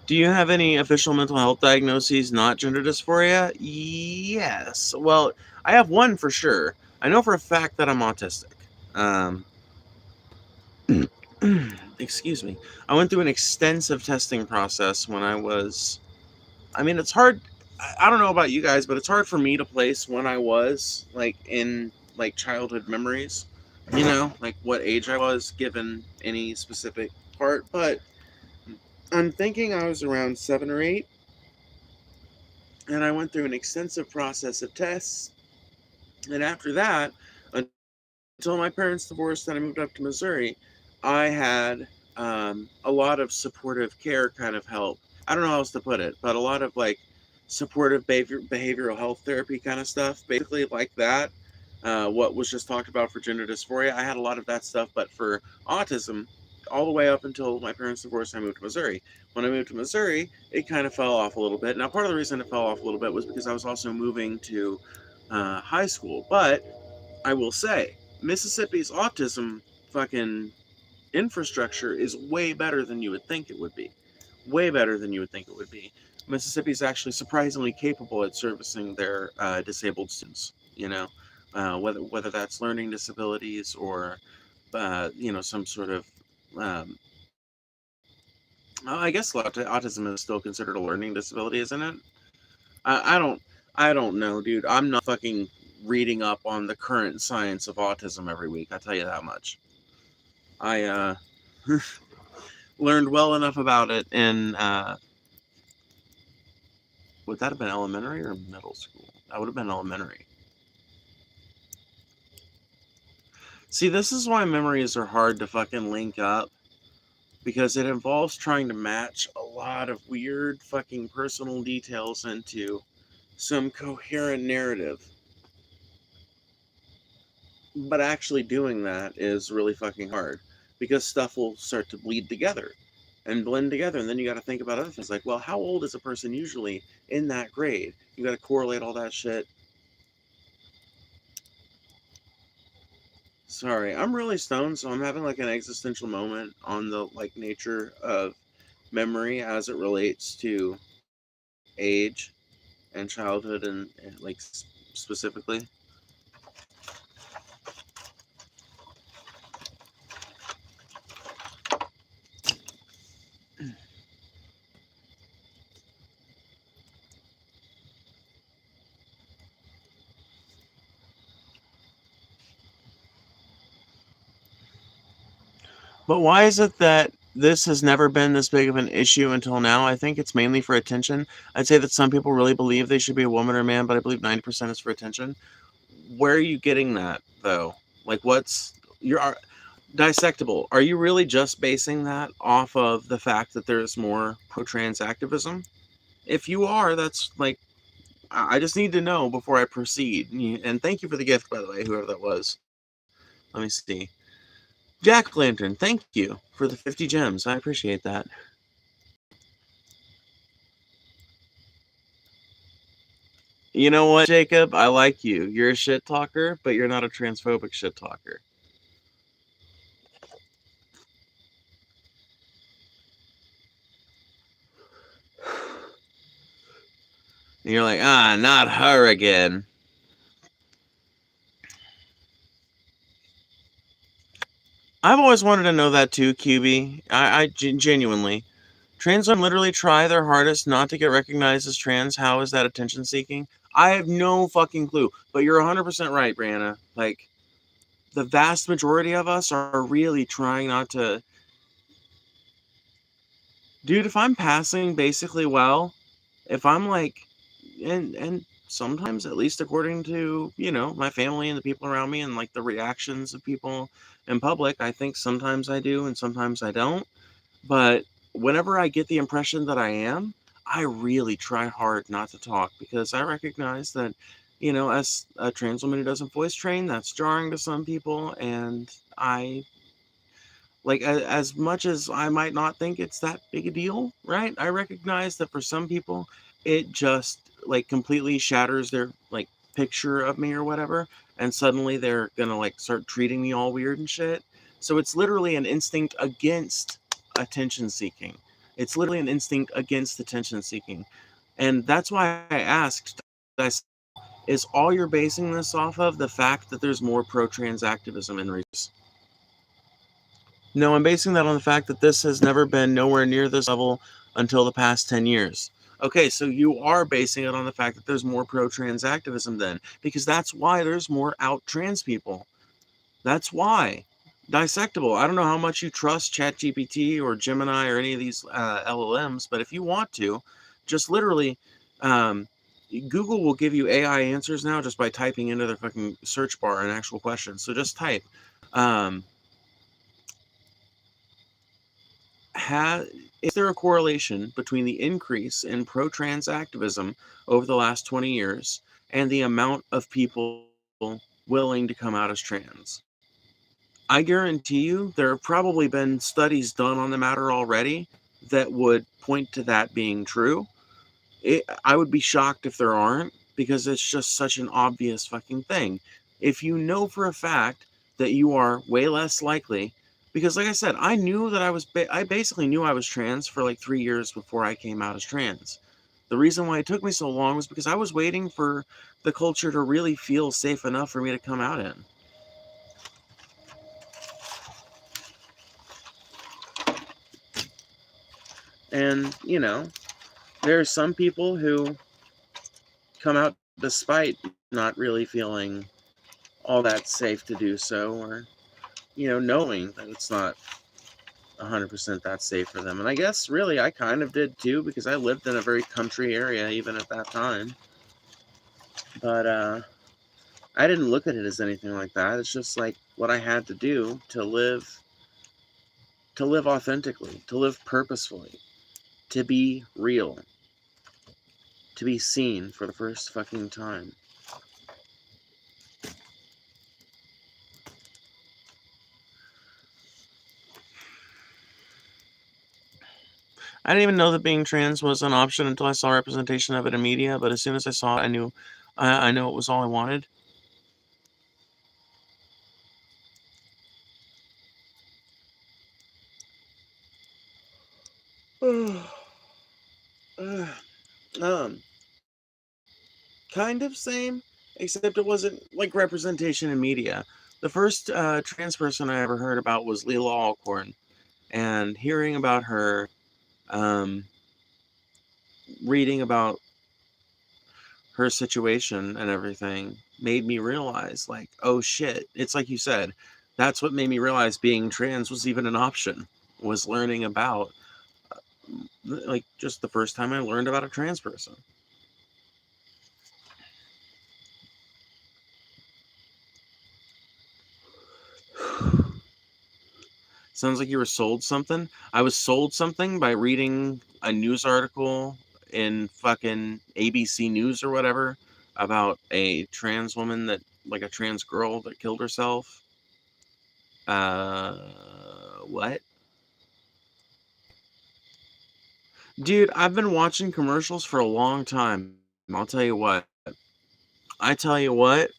Do you have any official mental health diagnoses not gender dysphoria? Yes. Well, I have one for sure. I know for a fact that I'm autistic. Excuse me. I went through an extensive testing process when I was. I mean, it's hard. I don't know about you guys, but it's hard for me to place when I was like in like childhood memories. You know, like what age I was given any specific part, but I'm thinking I was around 7 or 8, and I went through an extensive process of tests. And after that, until my parents divorced and I moved up to Missouri, I had a lot of supportive care kind of help. I don't know how else to put it, but a lot of like supportive behavioral health therapy kind of stuff, basically like that. What was just talked about for gender dysphoria, I had a lot of that stuff, but for autism, all the way up until my parents divorced, I moved to Missouri. When I moved to Missouri, it kind of fell off a little bit. Now, part of the reason it fell off a little bit was because I was also moving to high school, but I will say Mississippi's autism fucking infrastructure is way better than you would think it would be. Way better than you would think it would be. Mississippi is actually surprisingly capable at servicing their disabled students. Whether that's learning disabilities or some sort of um, I guess autism is still considered a learning disability, isn't it? I don't I don't know, dude. I'm not fucking reading up on the current science of autism every week. I tell you that much. I learned well enough about it in would that have been elementary or middle school? That would have been elementary. See, this is why memories are hard to fucking link up because it involves trying to match a lot of weird fucking personal details into some coherent narrative. But actually doing that is really fucking hard because stuff will start to bleed together and blend together. And then you got to think about other things like, well, how old is a person usually in that grade? You got to correlate all that shit. Sorry, I'm really stoned, so I'm having like an existential moment on the like nature of memory as it relates to age and childhood and like specifically. But why is it that this has never been this big of an issue until now? I think it's mainly for attention. I'd say that some people really believe they should be a woman or a man, but I believe 90% is for attention. Where are you getting that though? Like what's your dissectable? Are you really just basing that off of the fact that there's more pro-trans activism? If you are, that's like I just need to know before I proceed. And thank you for the gift, by the way, whoever that was. Let me see. Jack Lantern, thank you for the 50 gems. I appreciate that. You know what, Jacob? I like you. You're a shit talker, but you're not a transphobic shit talker. And you're like, not her again. I've always wanted to know that too, QB. Genuinely. Trans women literally try their hardest not to get recognized as trans. How is that attention seeking? I have no fucking clue. But you're 100% right, Brianna. Like, the vast majority of us are really trying not to. Dude, if I'm passing basically well, if I'm like, and sometimes, at least according to, my family and the people around me and like the reactions of people in public, I think sometimes I do and sometimes I don't. But whenever I get the impression that I am, I really try hard not to talk because I recognize that, as a trans woman who doesn't voice train, that's jarring to some people. And I, like, as much as I might not think it's that big a deal, right? I recognize that for some people, it just, like, completely shatters their, like, picture of me or whatever. And suddenly they're gonna, like, start treating me all weird and shit. So it's literally an instinct against attention seeking. It's literally an instinct against attention seeking. And that's why I asked, is all you're basing this off of the fact that there's more pro-trans activism in race? No, I'm basing that on the fact that this has never been nowhere near this level until the past 10 years. Okay, so you are basing it on the fact that there's more pro-trans activism then, because that's why there's more out trans people. That's why. Dissectable. I don't know how much you trust ChatGPT or Gemini or any of these LLMs, but if you want to, just literally, Google will give you AI answers now just by typing into their fucking search bar an actual question. So just type, is there a correlation between the increase in pro-trans activism over the last 20 years and the amount of people willing to come out as trans? I guarantee you there have probably been studies done on the matter already that would point to that being true. I would be shocked if there aren't because it's just such an obvious fucking thing. If you know for a fact that you are way less likely. Because, like I said, I knew that I basically knew I was trans for like 3 years before I came out as trans. The reason why it took me so long was because I was waiting for the culture to really feel safe enough for me to come out in. And, you know, there are some people who come out despite not really feeling all that safe to do so, or, you know, knowing that it's not 100% that safe for them. And I guess really I kind of did too, because I lived in a very country area even at that time. But I didn't look at it as anything like that. It's just like what I had to do to live authentically, to live purposefully, to be real, to be seen for the first fucking time. I didn't even know that being trans was an option until I saw representation of it in media, but as soon as I saw it, I knew it was all I wanted. Kind of same, except it wasn't like representation in media. The first trans person I ever heard about was Leela Alcorn, and hearing about her, um, reading about her situation and everything made me realize, like, oh shit, it's like you said, that's what made me realize being trans was even an option, was learning about, like, just the first time I learned about a trans person. Sounds like you were sold something. I was sold something by reading a news article in fucking ABC News or whatever about a trans woman that, like a trans girl that killed herself. What? Dude, I've been watching commercials for a long time. I'll tell you what. I tell you what.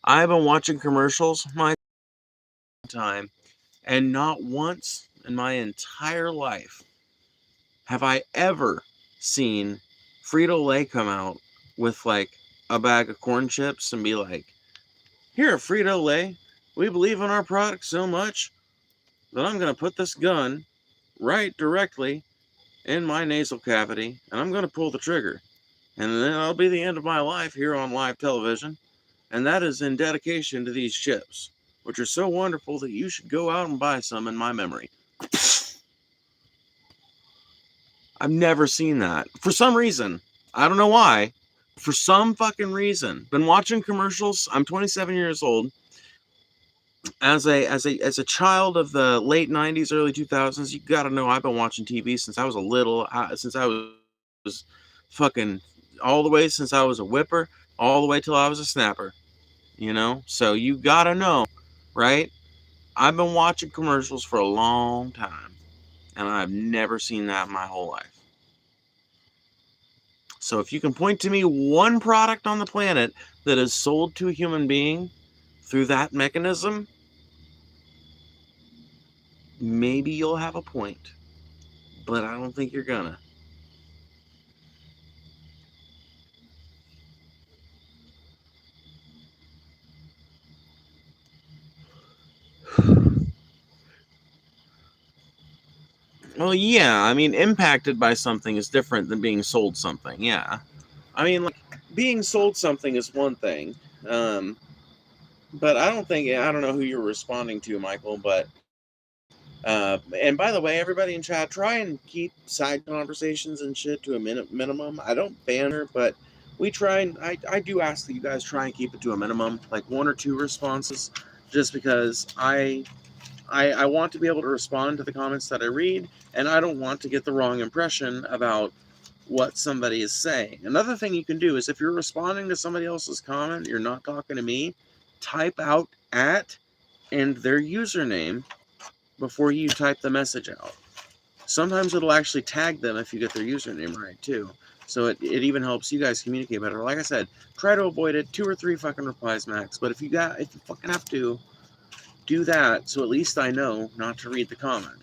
I've been watching commercials my time, and not once in my entire life have I ever seen Frito-Lay come out with like a bag of corn chips and be like, here at Frito-Lay, we believe in our product so much that I'm going to put this gun right directly in my nasal cavity and I'm going to pull the trigger. And then that'll be the end of my life here on live television. And that is in dedication to these chips, which are so wonderful that you should go out and buy some in my memory. I've never seen that. For some reason. I don't know why. For some fucking reason. Been watching commercials. I'm 27 years old. As a child of the late 90s, early 2000s, you gotta know I've been watching TV since I was a little, since I was fucking, all the way since I was a whipper, all the way till I was a snapper. You know? So you gotta know, right? I've been watching commercials for a long time. And I've never seen that in my whole life. So if you can point to me one product on the planet that is sold to a human being through that mechanism, maybe you'll have a point. But I don't think you're gonna. Well, yeah, I mean, impacted by something is different than being sold something, yeah. I mean, like, being sold something is one thing. But I don't know who you're responding to, Michael, but and by the way, everybody in chat, try and keep side conversations and shit to a minimum. I don't ban her, but we try and I do ask that you guys try and keep it to a minimum, like 1 or 2 responses, just because I want to be able to respond to the comments that I read, and I don't want to get the wrong impression about what somebody is saying. Another thing you can do is if you're responding to somebody else's comment, you're not talking to me, type out @ and their username before you type the message out. Sometimes it'll actually tag them if you get their username right too. So it even helps you guys communicate better. Like I said, try to avoid it, 2 or 3 fucking replies max. But if you fucking have to, do that, so at least I know not to read the comment.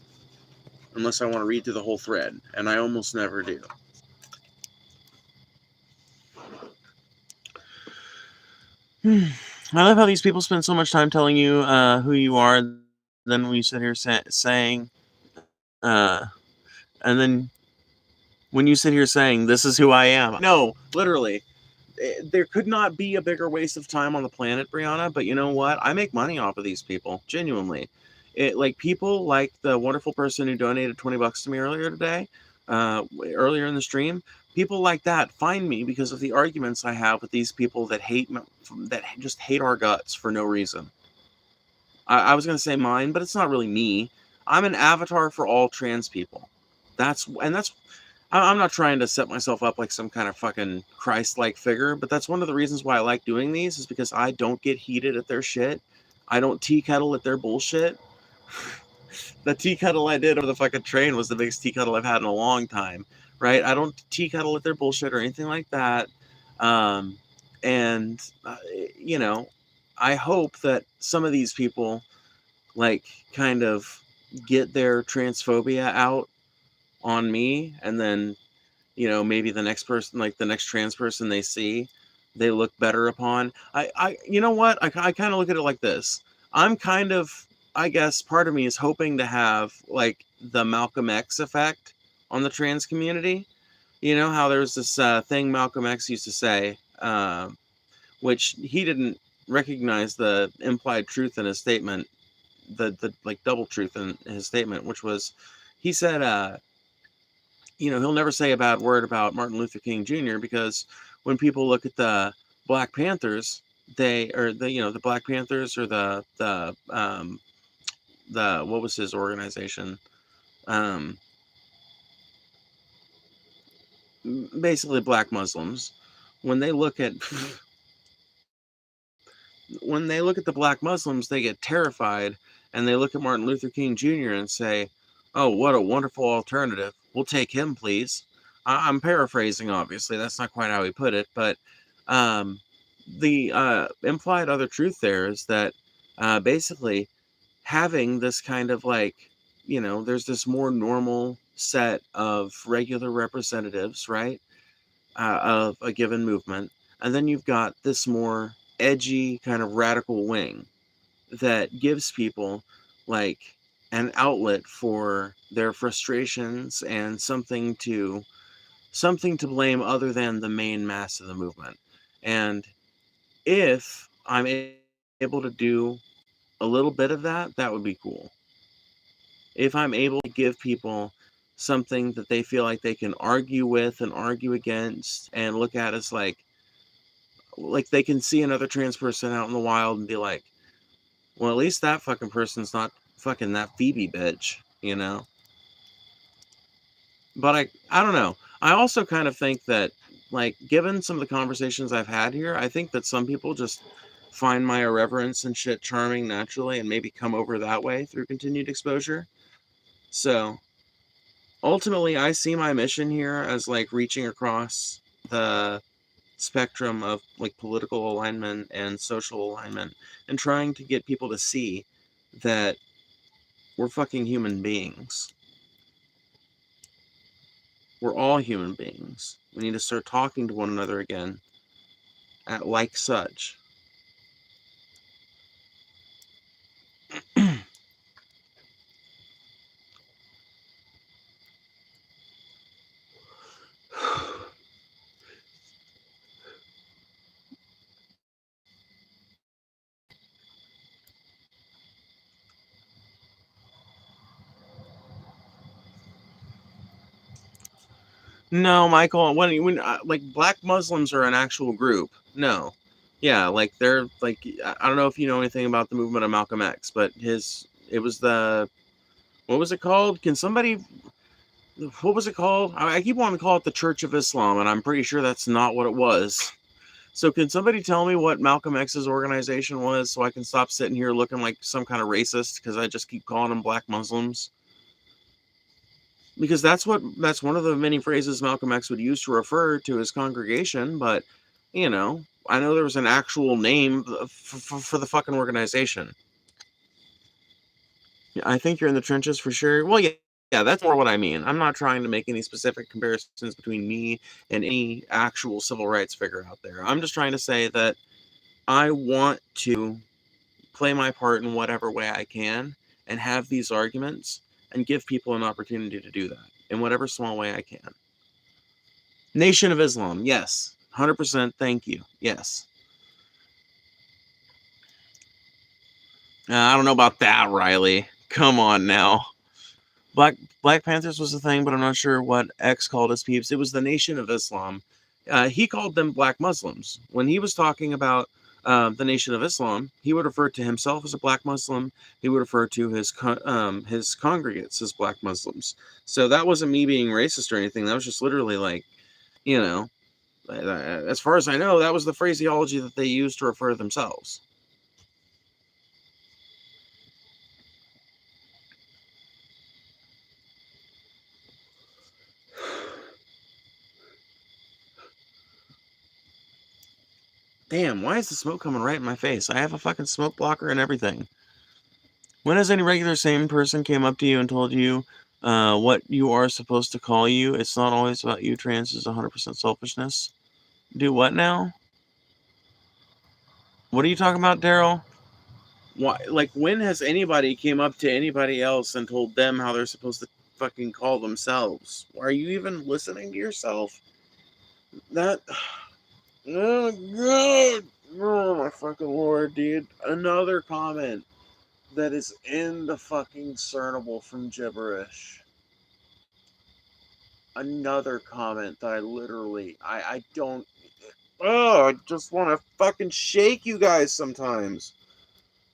Unless I want to read through the whole thread, and I almost never do. I love how these people spend so much time telling you who you are, then when you sit here saying, and then when you sit here saying, this is who I am. No, literally. There could not be a bigger waste of time on the planet, Brianna, but you know what? I make money off of these people, genuinely. Like people like the wonderful person who donated $20 to me earlier today, earlier in the stream. People like that find me because of the arguments I have with these people that just hate our guts for no reason. I was going to say mine, but it's not really me. I'm an avatar for all trans people. I'm not trying to set myself up like some kind of fucking Christ-like figure, but that's one of the reasons why I like doing these, is because I don't get heated at their shit. I don't tea kettle at their bullshit. The tea kettle I did over the fucking train was the biggest tea kettle I've had in a long time, right? I don't tea kettle at their bullshit or anything like that. And, you know, I hope that some of these people, like, kind of get their transphobia out on me, and then, you know, maybe the next person, like the next trans person they see, they look better upon. You know what? I kind of look at it like this. I'm kind of, I guess, part of me is hoping to have like the Malcolm X effect on the trans community. You know how there's this thing Malcolm X used to say, which he didn't recognize the implied truth in his statement, the like double truth in his statement, which was, he said, you know, he'll never say a bad word about Martin Luther King Jr. because when people look at the Black Panthers, the Black Panthers, or the what was his organization? Basically Black Muslims. When they look at the Black Muslims, they get terrified, and they look at Martin Luther King Jr. and say, "Oh, what a wonderful alternative. We'll take him, please." I'm paraphrasing, obviously. That's not quite how he put it, but the implied other truth there is that basically having this kind of like, you know, there's this more normal set of regular representatives, right, of a given movement, and then you've got this more edgy kind of radical wing that gives people like an outlet for their frustrations and something to blame other than the main mass of the movement. And if I'm able to do a little bit of that, that would be cool. If I'm able to give people something that they feel like they can argue with and argue against and look at as like they can see another trans person out in the wild and be like, well, at least that fucking person's not fucking that Phoebe bitch, you know? But I don't know. I also kind of think that, like, given some of the conversations I've had here, I think that some people just find my irreverence and shit charming naturally and maybe come over that way through continued exposure. So, ultimately, I see my mission here as, like, reaching across the spectrum of, like, political alignment and social alignment and trying to get people to see that we're fucking human beings. We're all human beings. We need to start talking to one another again like such. No, Michael, when like Black Muslims are an actual group. No. Yeah, like they're like, I don't know if you know anything about the movement of Malcolm X, but it was the, what was it called? What was it called? I keep wanting to call it the Church of Islam, and I'm pretty sure that's not what it was. So can somebody tell me what Malcolm X's organization was so I can stop sitting here looking like some kind of racist because I just keep calling them Black Muslims? Because that's one of the many phrases Malcolm X would use to refer to his congregation, but, you know, I know there was an actual name for the fucking organization. I think you're in the trenches for sure. Well, yeah, that's more what I mean. I'm not trying to make any specific comparisons between me and any actual civil rights figure out there. I'm just trying to say that I want to play my part in whatever way I can and have these arguments and give people an opportunity to do that in whatever small way I can. Nation of Islam, yes. 100%, thank you. Yes. I don't know about that, Riley. Come on now. Black Panthers was a thing, but I'm not sure what X called his peeps. It was the Nation of Islam. He called them Black Muslims. When he was talking about the Nation of Islam, he would refer to himself as a Black Muslim. He would refer to his congregates as Black Muslims. So that wasn't me being racist or anything. That was just literally like, you know, as far as I know, that was the phraseology that they used to refer to themselves. Damn, why is the smoke coming right in my face? I have a fucking smoke blocker and everything. When has any regular sane person came up to you and told you what you are supposed to call you? It's not always about you. Trans is 100% selfishness. Do what now? What are you talking about, Daryl? Why? Like, when has anybody came up to anybody else and told them how they're supposed to fucking call themselves? Are you even listening to yourself? That... Oh, God! Oh, my fucking lord, dude. Another comment that is in the fucking cernable from gibberish. Another comment that I don't... Oh, I just want to fucking shake you guys sometimes.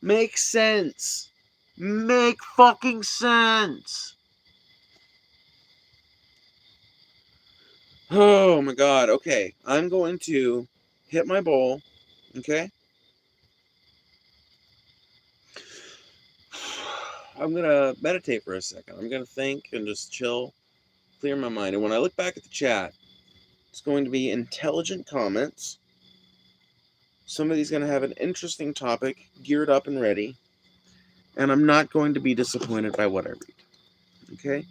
Make sense. Make fucking sense. Oh my god, okay. I'm going to hit my bowl, okay? I'm gonna meditate for a second. I'm gonna think and just chill, clear my mind. And when I look back at the chat, it's going to be intelligent comments. Somebody's gonna have an interesting topic geared up and ready. And I'm not going to be disappointed by what I read. Okay?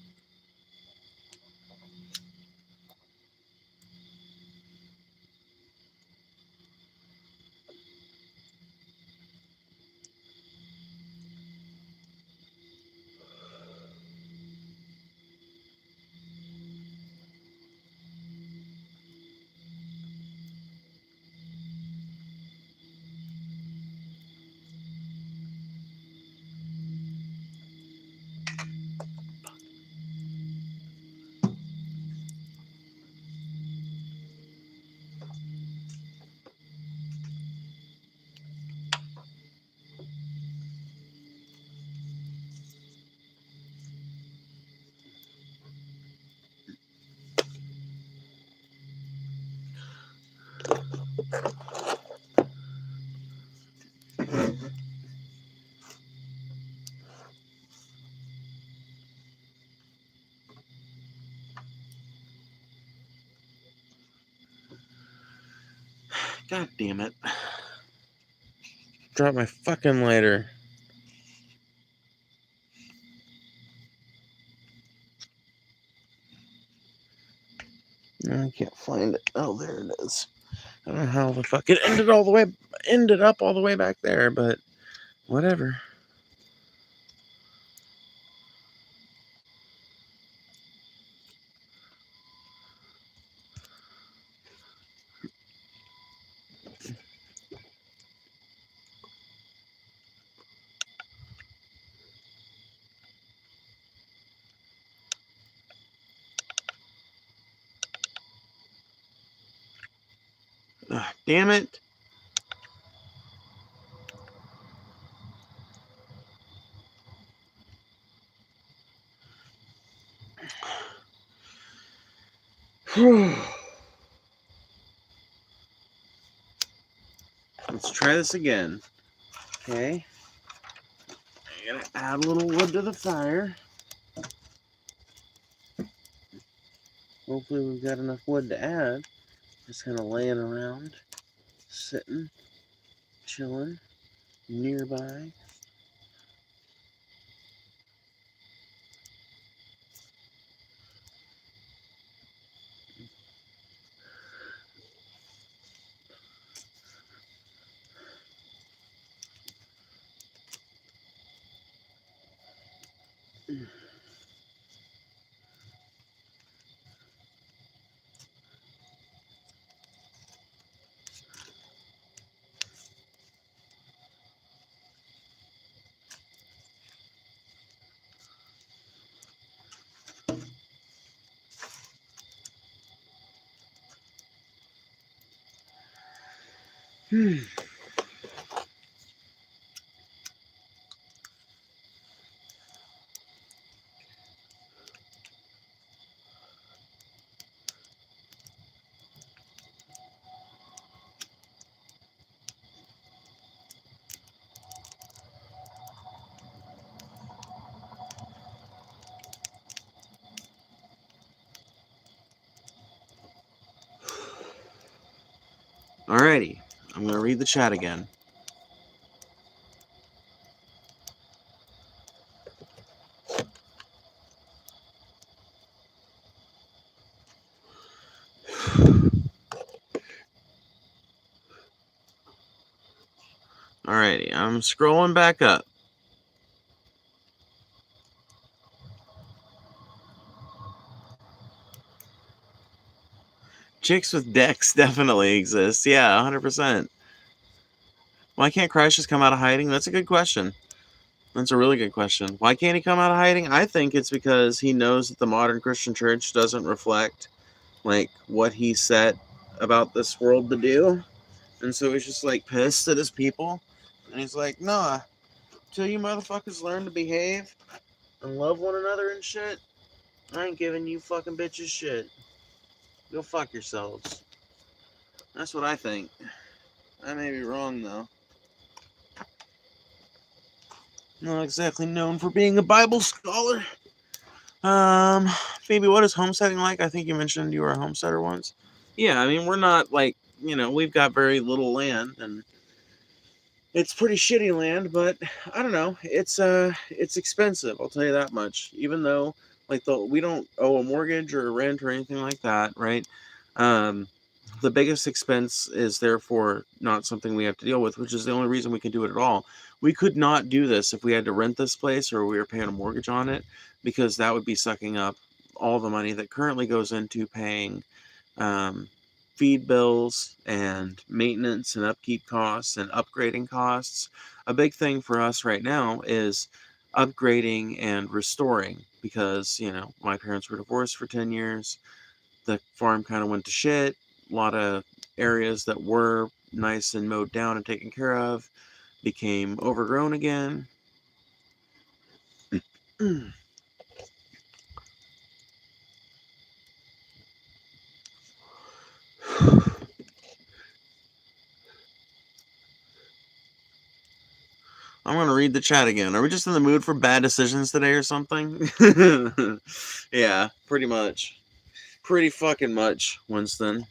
God damn it. Drop my fucking lighter. I can't find it. Oh, there it is. I don't know how the fuck it ended up all the way back there, but whatever. Ugh, damn it. Let's try this again. Okay. I'm gonna add a little wood to the fire. Hopefully we've got enough wood to add. Just kind of laying around, sitting, chilling, nearby. Alrighty, I'm going to read the chat again. Alrighty, I'm scrolling back up. Chicks with decks definitely exist. Yeah, 100%. Why can't Christ just come out of hiding? That's a good question. That's a really good question. Why can't he come out of hiding? I think it's because he knows that the modern Christian church doesn't reflect like what he said about this world to do. And so he's just like pissed at his people. And he's like, nah, till you motherfuckers learn to behave and love one another and shit, I ain't giving you fucking bitches shit. Go fuck yourselves. That's what I think. I may be wrong though. Not exactly known for being a Bible scholar. Phoebe, what is homesteading like? I think you mentioned you were a homesteader once. Yeah, I mean, we're not like, we've got very little land and it's pretty shitty land, but I don't know. It's expensive, I'll tell you that much. Even though like we don't owe a mortgage or a rent or anything like that, right? Um the biggest expense is therefore not something we have to deal with, which is the only reason we can do it at all. We could not do this if we had to rent this place or we were paying a mortgage on it, because that would be sucking up all the money that currently goes into paying um, feed bills and maintenance and upkeep costs and upgrading costs. A big thing for us right now is upgrading and restoring, because, my parents were divorced for 10 years. The farm kind of went to shit. A lot of areas that were nice and mowed down and taken care of became overgrown again. I'm going to read the chat again. Are we just in the mood for bad decisions today or something? Yeah, pretty much. Pretty fucking much, Winston.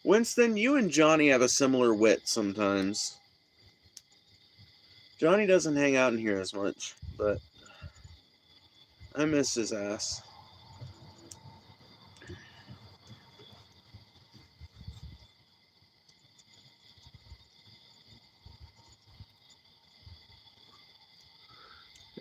Winston, you and Johnny have a similar wit sometimes. Johnny doesn't hang out in here as much, but I miss his ass.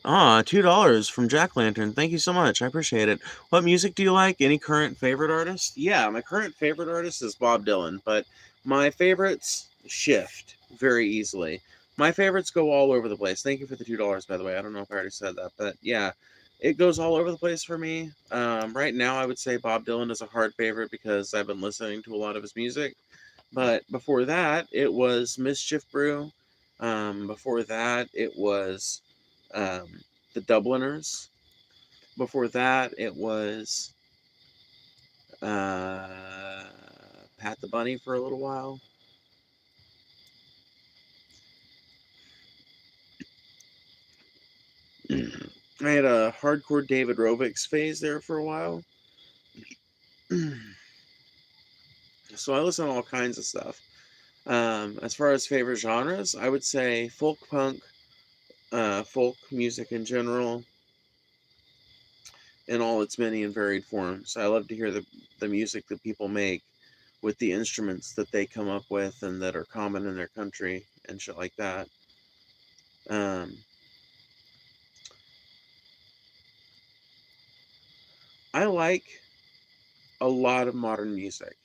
$2 from Jack Lantern. Thank you so much. I appreciate it. What music do you like? Any current favorite artist? Yeah, my current favorite artist is Bob Dylan, but my favorites shift very easily. My favorites go all over the place. Thank you for the $2, by the way. I don't know if I already said that, but yeah, it goes all over the place for me. Right now, I would say Bob Dylan is a hard favorite because I've been listening to a lot of his music. But before that, it was Mischief Brew. Before that, it was the Dubliners. Before that, it was Pat the Bunny for a little while. I had a hardcore David Rovics phase there for a while. So I listen to all kinds of stuff. As far as favorite genres, I would say folk punk, folk music in general, in all its many and varied forms. I love to hear the music that people make with the instruments that they come up with and that are common in their country and shit like that. I like a lot of modern music,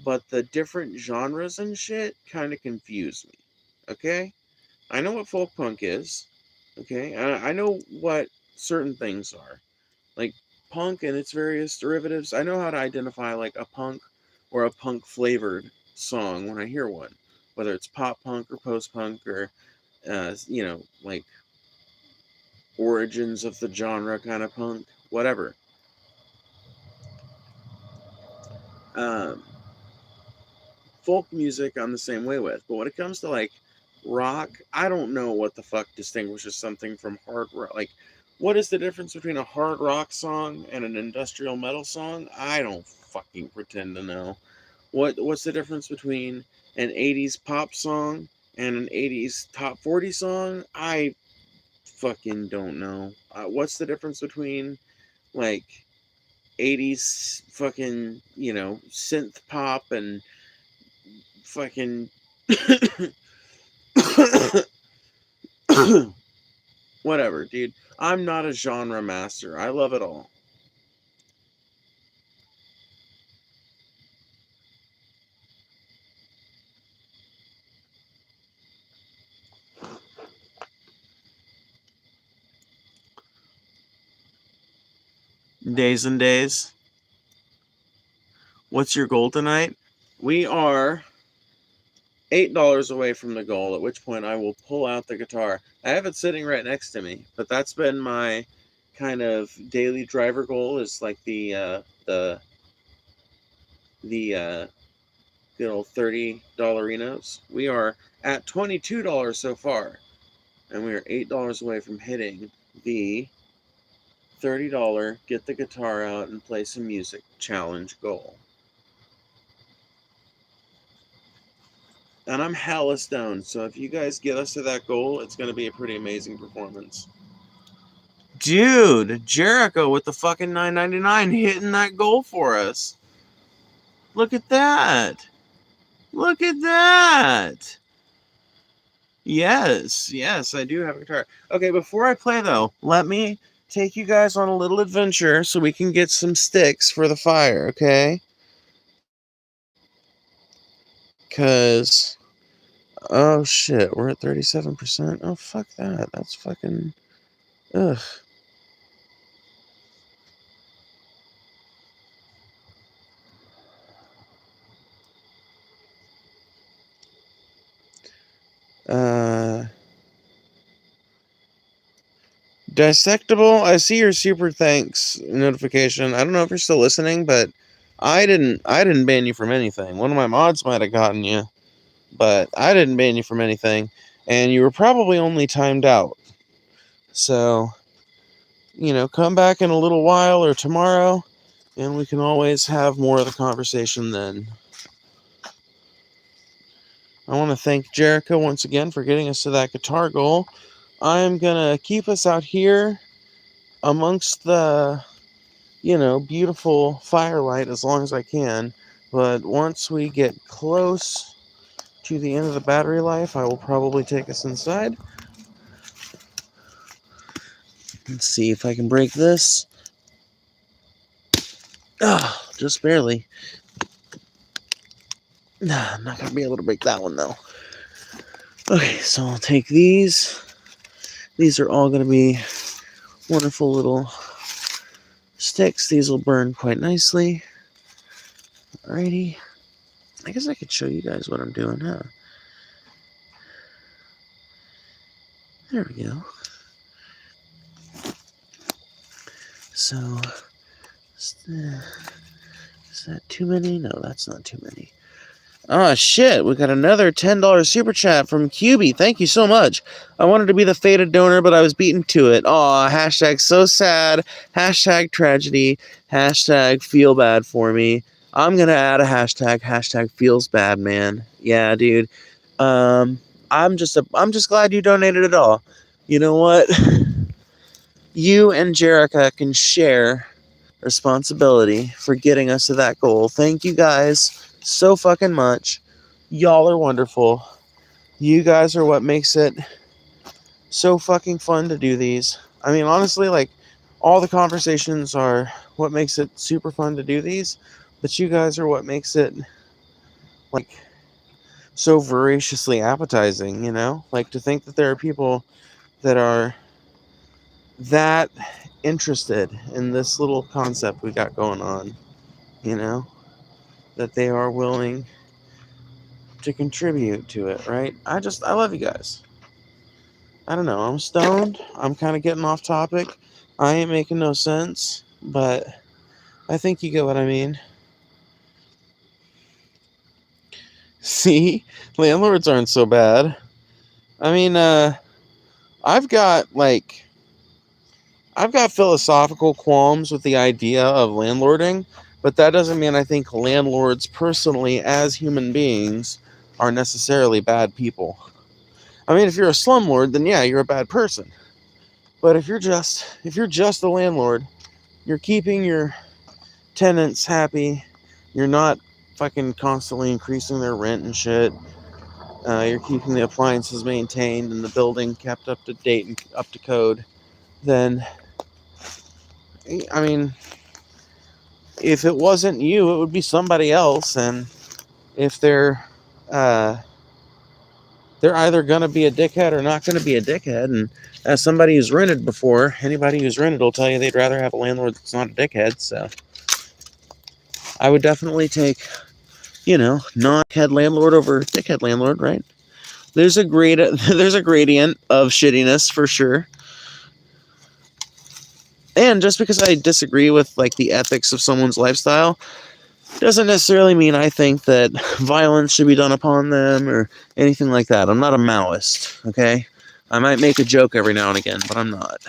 but the different genres and shit kind of confuse me. Okay? I know what folk punk is. Okay? I know what certain things are. Like punk and its various derivatives. I know how to identify like a punk or a punk flavored song when I hear one, whether it's pop punk or post punk or like origins of the genre kind of punk, whatever. Um, Folk music I'm the same way with, but when it comes to like rock, I don't know what the fuck distinguishes something from hard rock. Like, what is the difference between a hard rock song and an industrial metal song? I don't fucking pretend to know. What's the difference between an 80s pop song and an 80s top 40 song? I fucking don't know. What's the difference between like 80s fucking, synth pop and fucking whatever, dude. I'm not a genre master. I love it all. Days and days. What's your goal tonight? We are $8 away from the goal, at which point I will pull out the guitar. I have it sitting right next to me, but that's been my kind of daily driver goal, is like the good old $30 We are at $22 so far, and we are $8 away from hitting the $30 get the guitar out and play some music challenge goal. And I'm hella stoned, so if you guys get us to that goal, it's going to be a pretty amazing performance. Dude, Jericho with the fucking $9.99 hitting that goal for us. Look at that. Look at that. Yes, I do have a guitar. Okay, before I play though, let me take you guys on a little adventure so we can get some sticks for the fire, okay? Because, oh shit, we're at 37%. Oh, fuck that. That's fucking, ugh. Dissectable, I see your super thanks notification. I don't know if you're still listening, but I didn't ban you from anything. One of my mods might have gotten you, but I didn't ban you from anything, and you were probably only timed out. So, come back in a little while or tomorrow, and we can always have more of the conversation then. I want to thank Jericho once again for getting us to that guitar goal. I'm gonna keep us out here amongst the beautiful firelight as long as I can. But once we get close to the end of the battery life, I will probably take us inside. Let's see if I can break this. Just barely. I'm not going to be able to break that one, though. Okay, so I'll take these. These are all going to be wonderful little sticks. These will burn quite nicely. Alrighty. I guess I could show you guys what I'm doing, huh? There we go. So, is that too many? No, that's not too many. Oh, shit. We got another $10 super chat from QB. Thank you so much. I wanted to be the fated donor, but I was beaten to it. Aw, hashtag so sad. Hashtag tragedy. Hashtag feel bad for me. I'm going to add a hashtag. Hashtag feels bad, man. Yeah, dude. I'm just glad you donated it all. You know what? You and Jerica can share responsibility for getting us to that goal. Thank you guys so fucking much. Y'all are wonderful. You guys are what makes it so fucking fun to do these. I mean, honestly, like, all the conversations are what makes it super fun to do these, but you guys are what makes it, like, so voraciously appetizing, Like, to think that there are people that are that interested in this little concept we got going on, you know, that they are willing to contribute to it, right? I love you guys. I don't know. I'm stoned. I'm kind of getting off topic. I ain't making no sense, but I think you get what I mean. See, landlords aren't so bad. I mean, I've got philosophical qualms with the idea of landlording, but that doesn't mean I think landlords personally, as human beings, are necessarily bad people. I mean, if you're a slumlord, then yeah, you're a bad person. But if you're just a landlord, you're keeping your tenants happy. You're not fucking constantly increasing their rent and shit. You're keeping the appliances maintained and the building kept up to date and up to code. Then, I mean, if it wasn't you, it would be somebody else. And if uh, they're either gonna be a dickhead or not gonna be a dickhead. And as somebody who's rented before, anybody who's rented will tell you they'd rather have a landlord that's not a dickhead. So I would definitely take, not head landlord over dickhead landlord, right? There's a gradient of shittiness for sure. And just because I disagree with like the ethics of someone's lifestyle doesn't necessarily mean I think that violence should be done upon them or anything like that. I'm not a Maoist, okay? I might make a joke every now and again, but I'm not.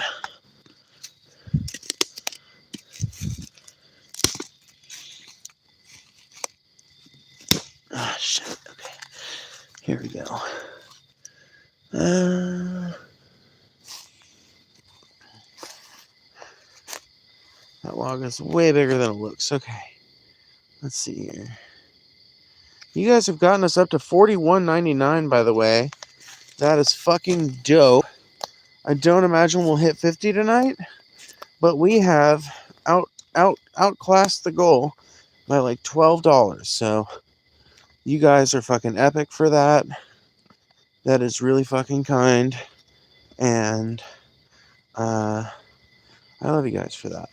Ah, shit. Okay. Here we go. That log is way bigger than it looks. Okay. Let's see here. You guys have gotten us up to $41.99, by the way. That is fucking dope. I don't imagine we'll hit 50 tonight, but we have outclassed the goal by like $12. So you guys are fucking epic for that. That is really fucking kind. And I love you guys for that.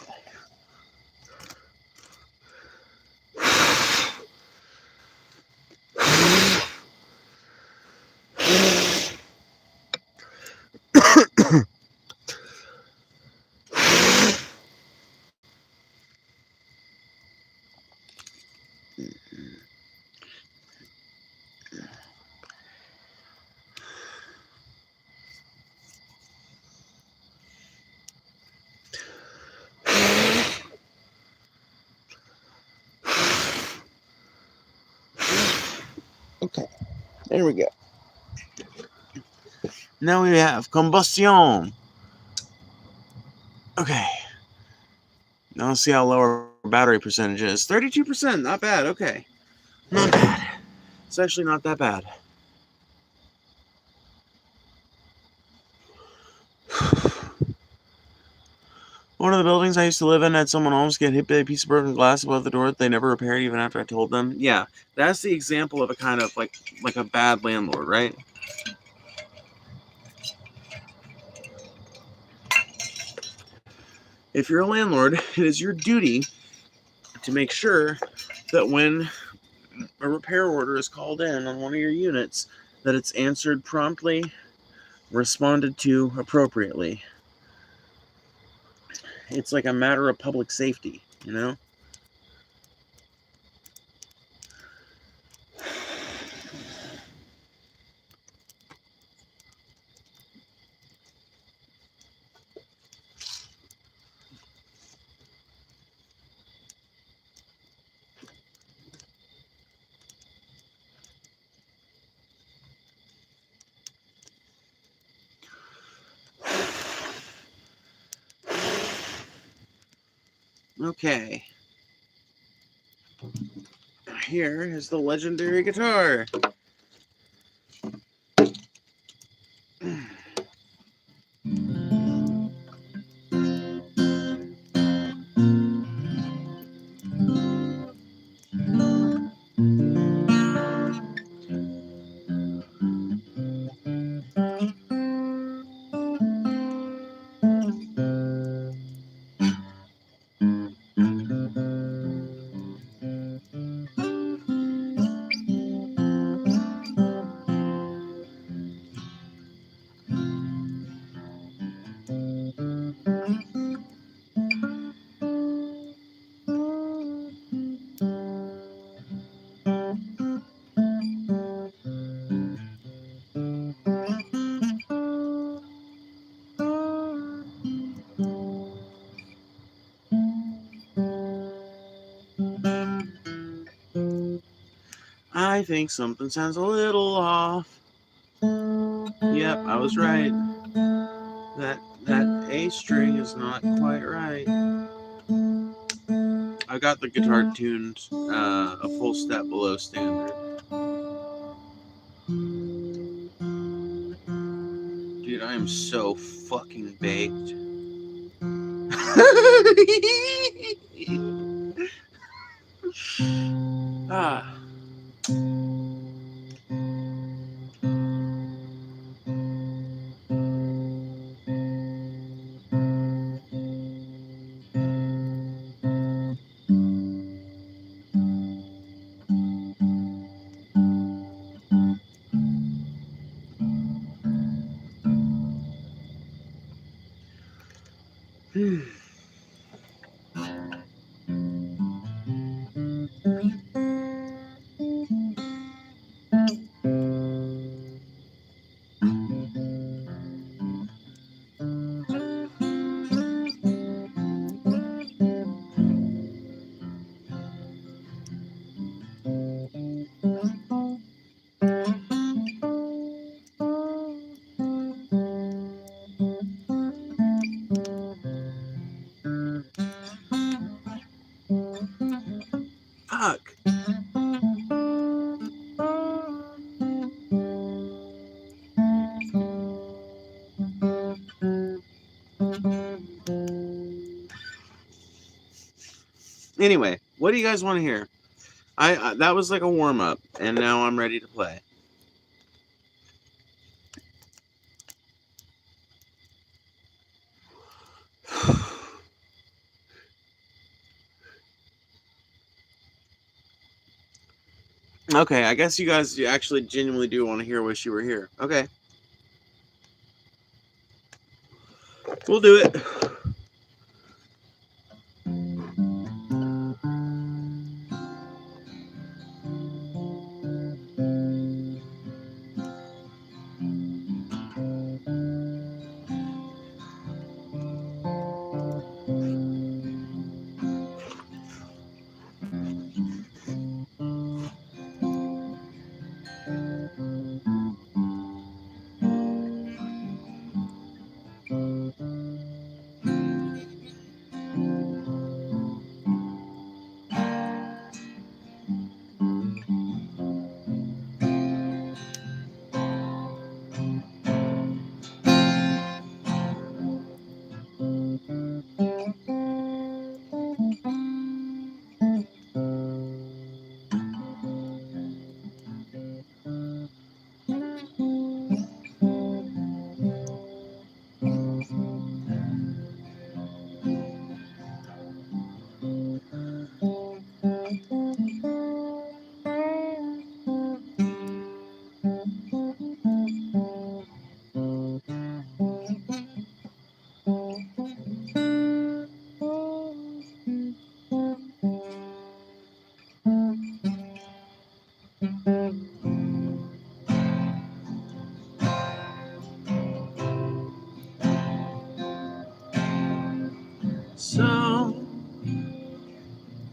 Okay, there we go. Now we have combustion. Okay. Now let's see how low our battery percentage is. 32%, not bad, okay. Not bad. It's actually not that bad. One of the buildings I used to live in had someone almost get hit by a piece of broken glass above the door that they never repaired even after I told them. Yeah, that's the example of a kind of like a bad landlord, right? If you're a landlord, it is your duty to make sure that when a repair order is called in on one of your units, that it's answered promptly, responded to appropriately. It's like a matter of public safety, you know? Okay. Here is the legendary guitar. I think something sounds a little off. Yep, I was right. That A string is not quite right. I got the guitar tuned a full step below standard. Dude, I am so fucking baked. Ah. Fuck. Anyway, what do you guys want to hear? I that was like a warm up, and now I'm ready to play. Okay, I guess you guys actually genuinely do want to hear Wish You Were Here. Okay. We'll do it.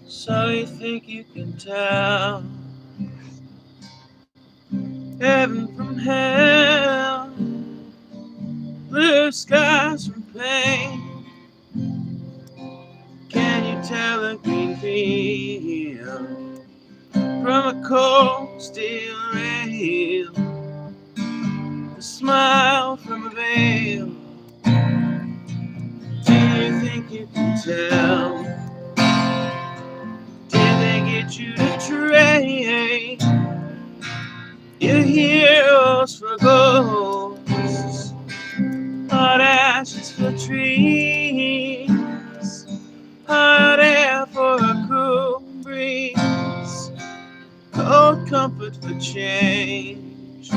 So you think you can tell heaven from hell, blue skies from pain? Can you tell a green field from a cold steel rail? A smile from a veil. Do you think you can tell? Did they get you to trade your heroes for ghosts, hot ashes for trees, hot air for a cool breeze, cold comfort for change?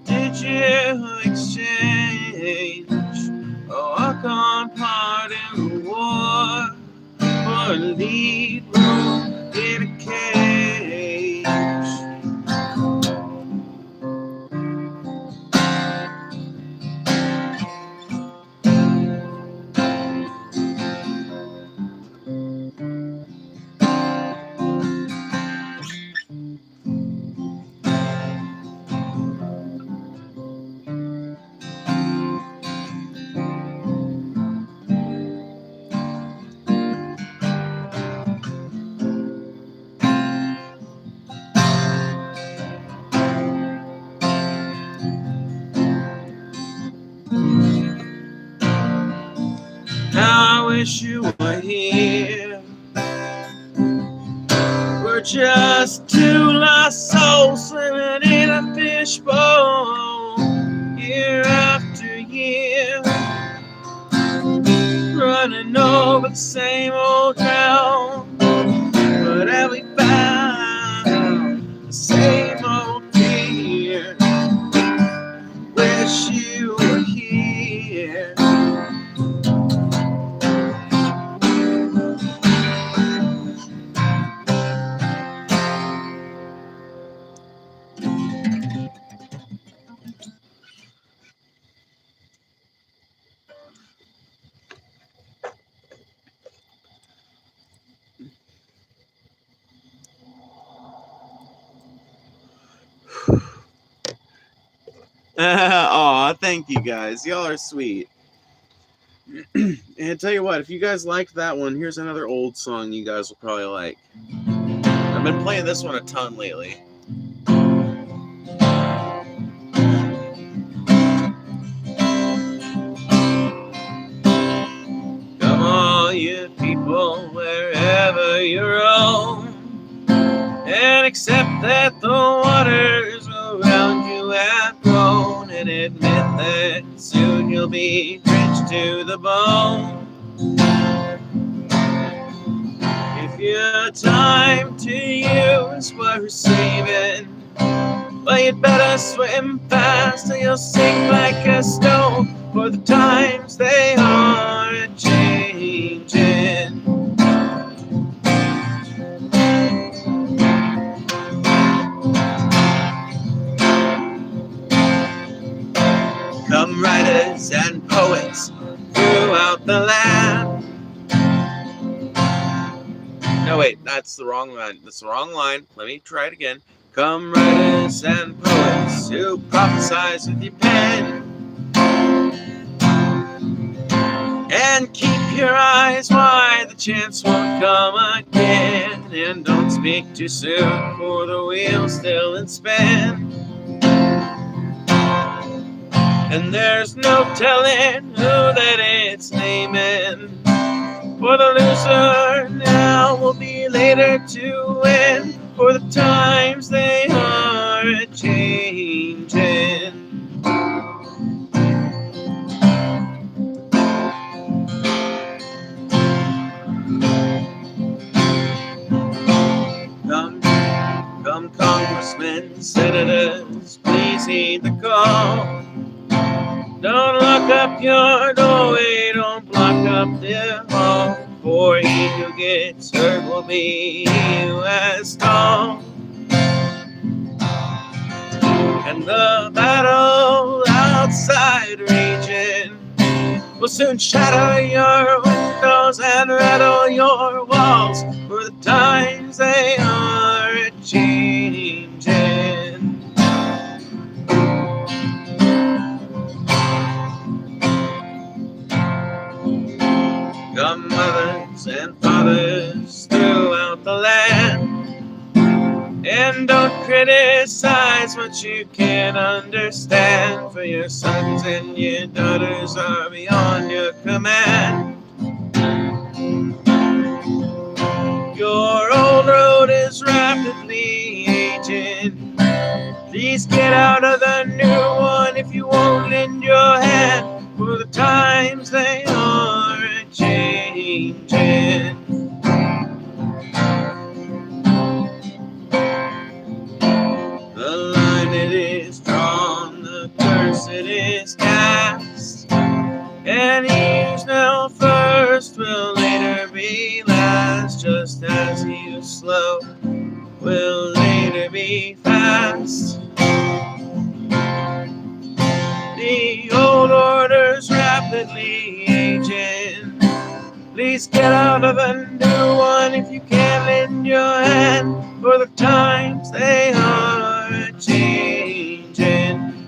Did you exchange a walk-on part in the war for a lead role in a cage? Now I wish you were here. We're just two lost souls swimming in a fishbowl, year after year, running over the same old ground. But have we found the same old fear? Wish you were here. Aw, thank you guys. Y'all are sweet. And tell you what, if you guys liked that one, here's another old song you guys will probably like. I've been playing this one a ton lately. Come on, you people, wherever you roam, and accept that the waters around you have grown, and admit that soon you'll be drenched to the bone. If your time to use we're saving, well, you'd better swim fast or you'll sink like a stone, for the times they are a-changing. Come writers and poets throughout the land. No, wait, that's the wrong line. That's the wrong line. Let me try it again. Come writers and poets who prophesize with your pen, and keep your eyes wide, the chance won't come again. And don't speak too soon, for the wheel's still in spin. And there's no telling who that it's naming, for the loser now will be later to win, for the times they are a-changing. Come congressmen, senators, please heed the call. Don't lock up your doorway, don't block up the hall, for he who gets hurt will be he who has tall. And the battle outside raging will soon shatter your windows and rattle your walls, for the times they are a-changing. Come mothers and fathers throughout the land, and don't criticize what you can't understand, for your sons and your daughters are beyond your command. Your old road is rapidly aging. Please get out of the new one if you won't lend your hand, for the times they are a-changing. The line it is drawn, the curse it is cast, and he who's now first will later be last, just as he who's slow will later be fast. The old order's rapidly aging. Please get out of the new one if you can't lend your hand, for the times they are a-changing.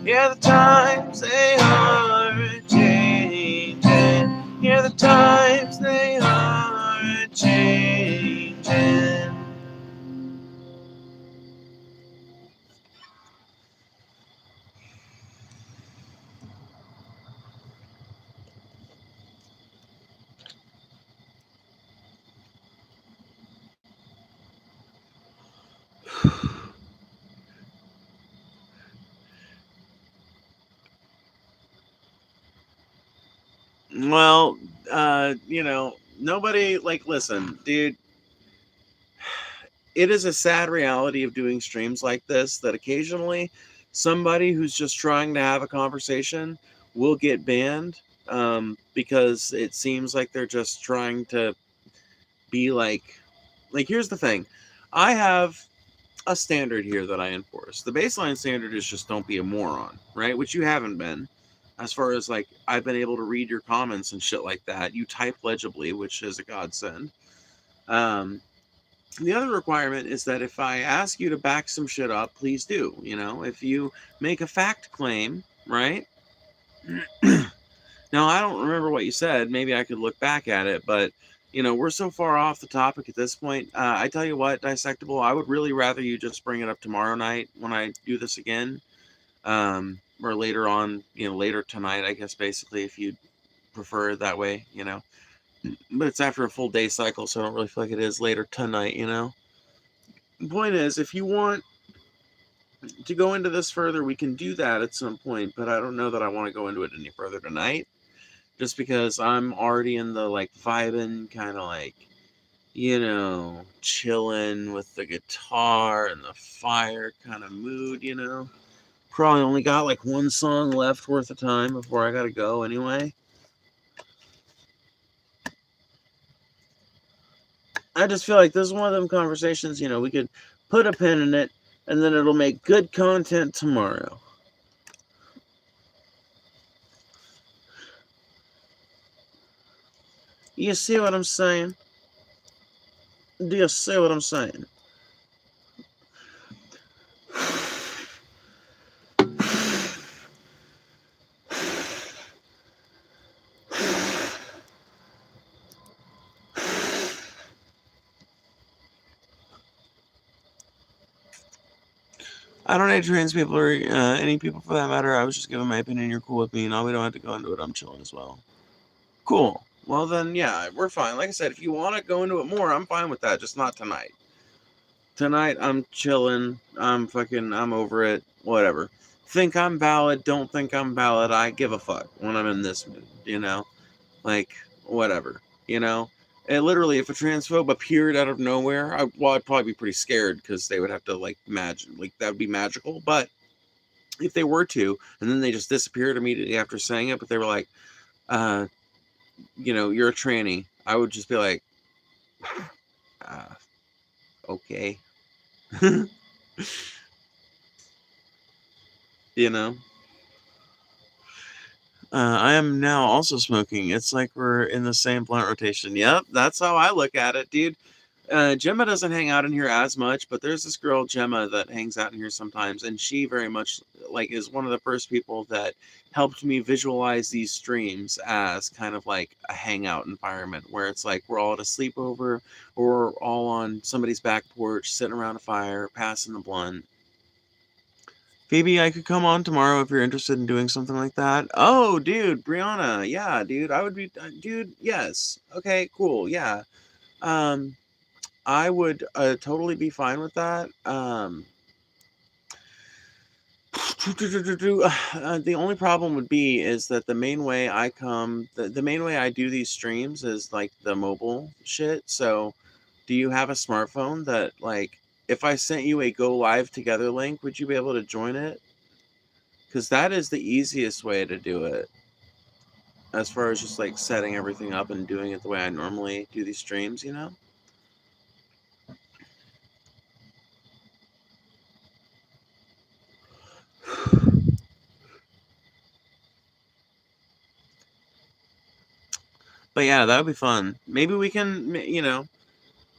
Yeah, the times they are a-changing. Yeah, the times they are a-changing. Well, nobody, like, listen, dude, it is a sad reality of doing streams like this that occasionally somebody who's just trying to have a conversation will get banned, because it seems like they're just trying to be like, here's the thing. I have a standard here that I enforce. The baseline standard is just don't be a moron, right? Which you haven't been. As far as, like, I've been able to read your comments and shit like that. You type legibly, which is a godsend. The other requirement is that if I ask you to back some shit up, please do. If you make a fact claim, right? Now, I don't remember what you said. Maybe I could look back at it, but we're so far off the topic at this point. I tell you what, Dissectable, I would really rather you just bring it up tomorrow night when I do this again, or later on, later tonight, I guess, basically, if you prefer it that way, But it's after a full day cycle, so I don't really feel like it is later tonight, The point is, if you want to go into this further, we can do that at some point, but I don't know that I want to go into it any further tonight. Just because I'm already in the, like, vibing, kind of like, chilling with the guitar and the fire kind of mood, Probably only got, like, one song left worth of time before I gotta go anyway. I just feel like this is one of them conversations, we could put a pin in it, and then it'll make good content tomorrow. You see what I'm saying? Do you see what I'm saying? I don't hate trans people or any people for that matter. I was just giving my opinion. You're cool with me. No, we don't have to go into it. I'm chilling as well. Cool. Well, then, yeah, we're fine. Like I said, if you want to go into it more, I'm fine with that. Just not tonight. Tonight, I'm chilling. I'm over it. Whatever. Think I'm valid. Don't think I'm valid. I give a fuck when I'm in this mood, Like, whatever. It literally, if a transphobe appeared out of nowhere, I'd probably be pretty scared because they would have to, like, that would be magical. But if they were to, and then they just disappeared immediately after saying it, but they were like, you're a tranny, I would just be like, okay. I am now also smoking. It's like we're in the same blunt rotation. Yep, that's how I look at it, dude. Gemma doesn't hang out in here as much, but there's this girl, Gemma, that hangs out in here sometimes, and she very much, like, is one of the first people that helped me visualize these streams as kind of like a hangout environment, where it's like we're all at a sleepover, or we're all on somebody's back porch, sitting around a fire, passing the blunt. Phoebe, I could come on tomorrow if you're interested in doing something like that. Oh, dude, Brianna, yeah, dude, I would be, dude, yes. Okay, cool, yeah. I would totally be fine with that. The only problem would be is that the main way the main way I do these streams is like the mobile shit. So, do you have a smartphone that, like, if I sent you a go live together link, would you be able to join it? Because that is the easiest way to do it, as far as just like setting everything up and doing it the way I normally do these streams. But yeah, that would be fun. Maybe we can,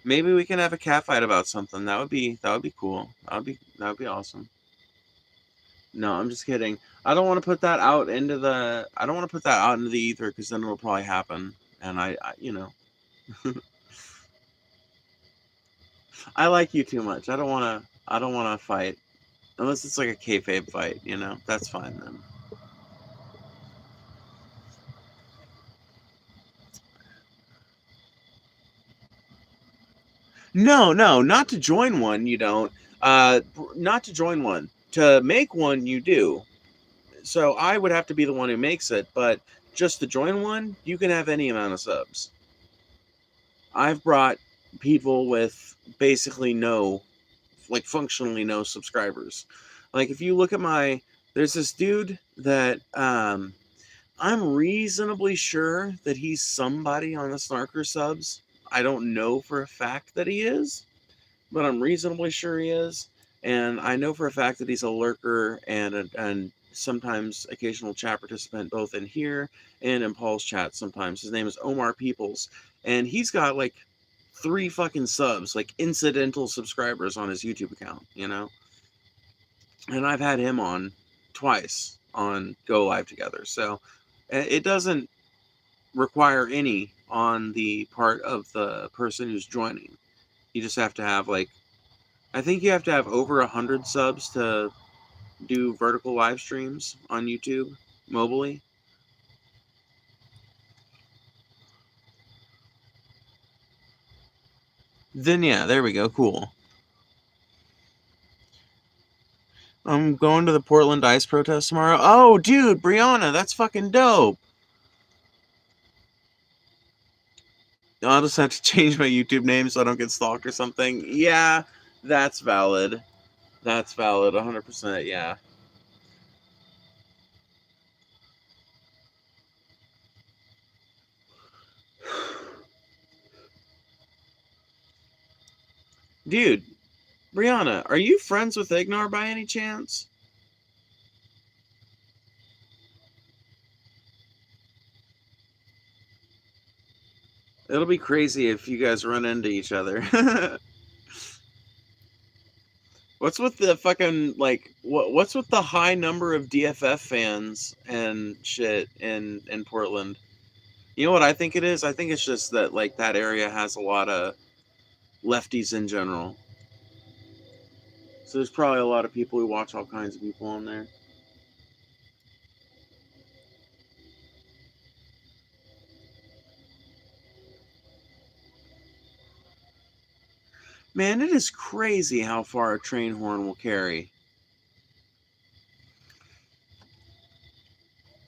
maybe we can have a cat fight about something. That would be cool. That would be awesome. No, I'm just kidding. I don't want to put that out into the. I don't want to put that out into the ether because then it'll probably happen. And I like you too much. I don't want to. I don't want to fight unless it's like a kayfabe fight. That's fine then. No, not to join one. You don't. Not to join one. To make one, you do. So I would have to be the one who makes it, but just to join one, you can have any amount of subs. I've brought people with basically no, like functionally no subscribers. Like if you look at there's this dude that I'm reasonably sure that he's somebody on the Snarker subs. I don't know for a fact that he is, but I'm reasonably sure he is. And I know for a fact that he's a lurker and sometimes occasional chat participant both in here and in Paul's chat sometimes. His name is Omar Peoples. And he's got like 3 fucking subs, like incidental subscribers on his YouTube account, you know? And I've had him on twice on Go Live Together. So it doesn't require any on the part of the person who's joining. You just have to have like, I think you have to have over 100 subs to do vertical live streams on YouTube mobily. Then yeah, there we go. Cool. I'm going to the Portland ICE protest tomorrow. Oh, dude, Brianna, that's fucking dope. I'll just have to change my YouTube name so I don't get stalked or something. Yeah, that's valid. That's valid, 100%, yeah. Dude, Brianna, are you friends with Ignar by any chance? It'll be crazy if you guys run into each other. What's with the fucking, like, what's with the high number of DFF fans and shit in Portland? You know what I think it is? I think it's just that, like, that area has a lot of lefties in general. So there's probably a lot of people who watch all kinds of people on there. Man, it is crazy how far a train horn will carry.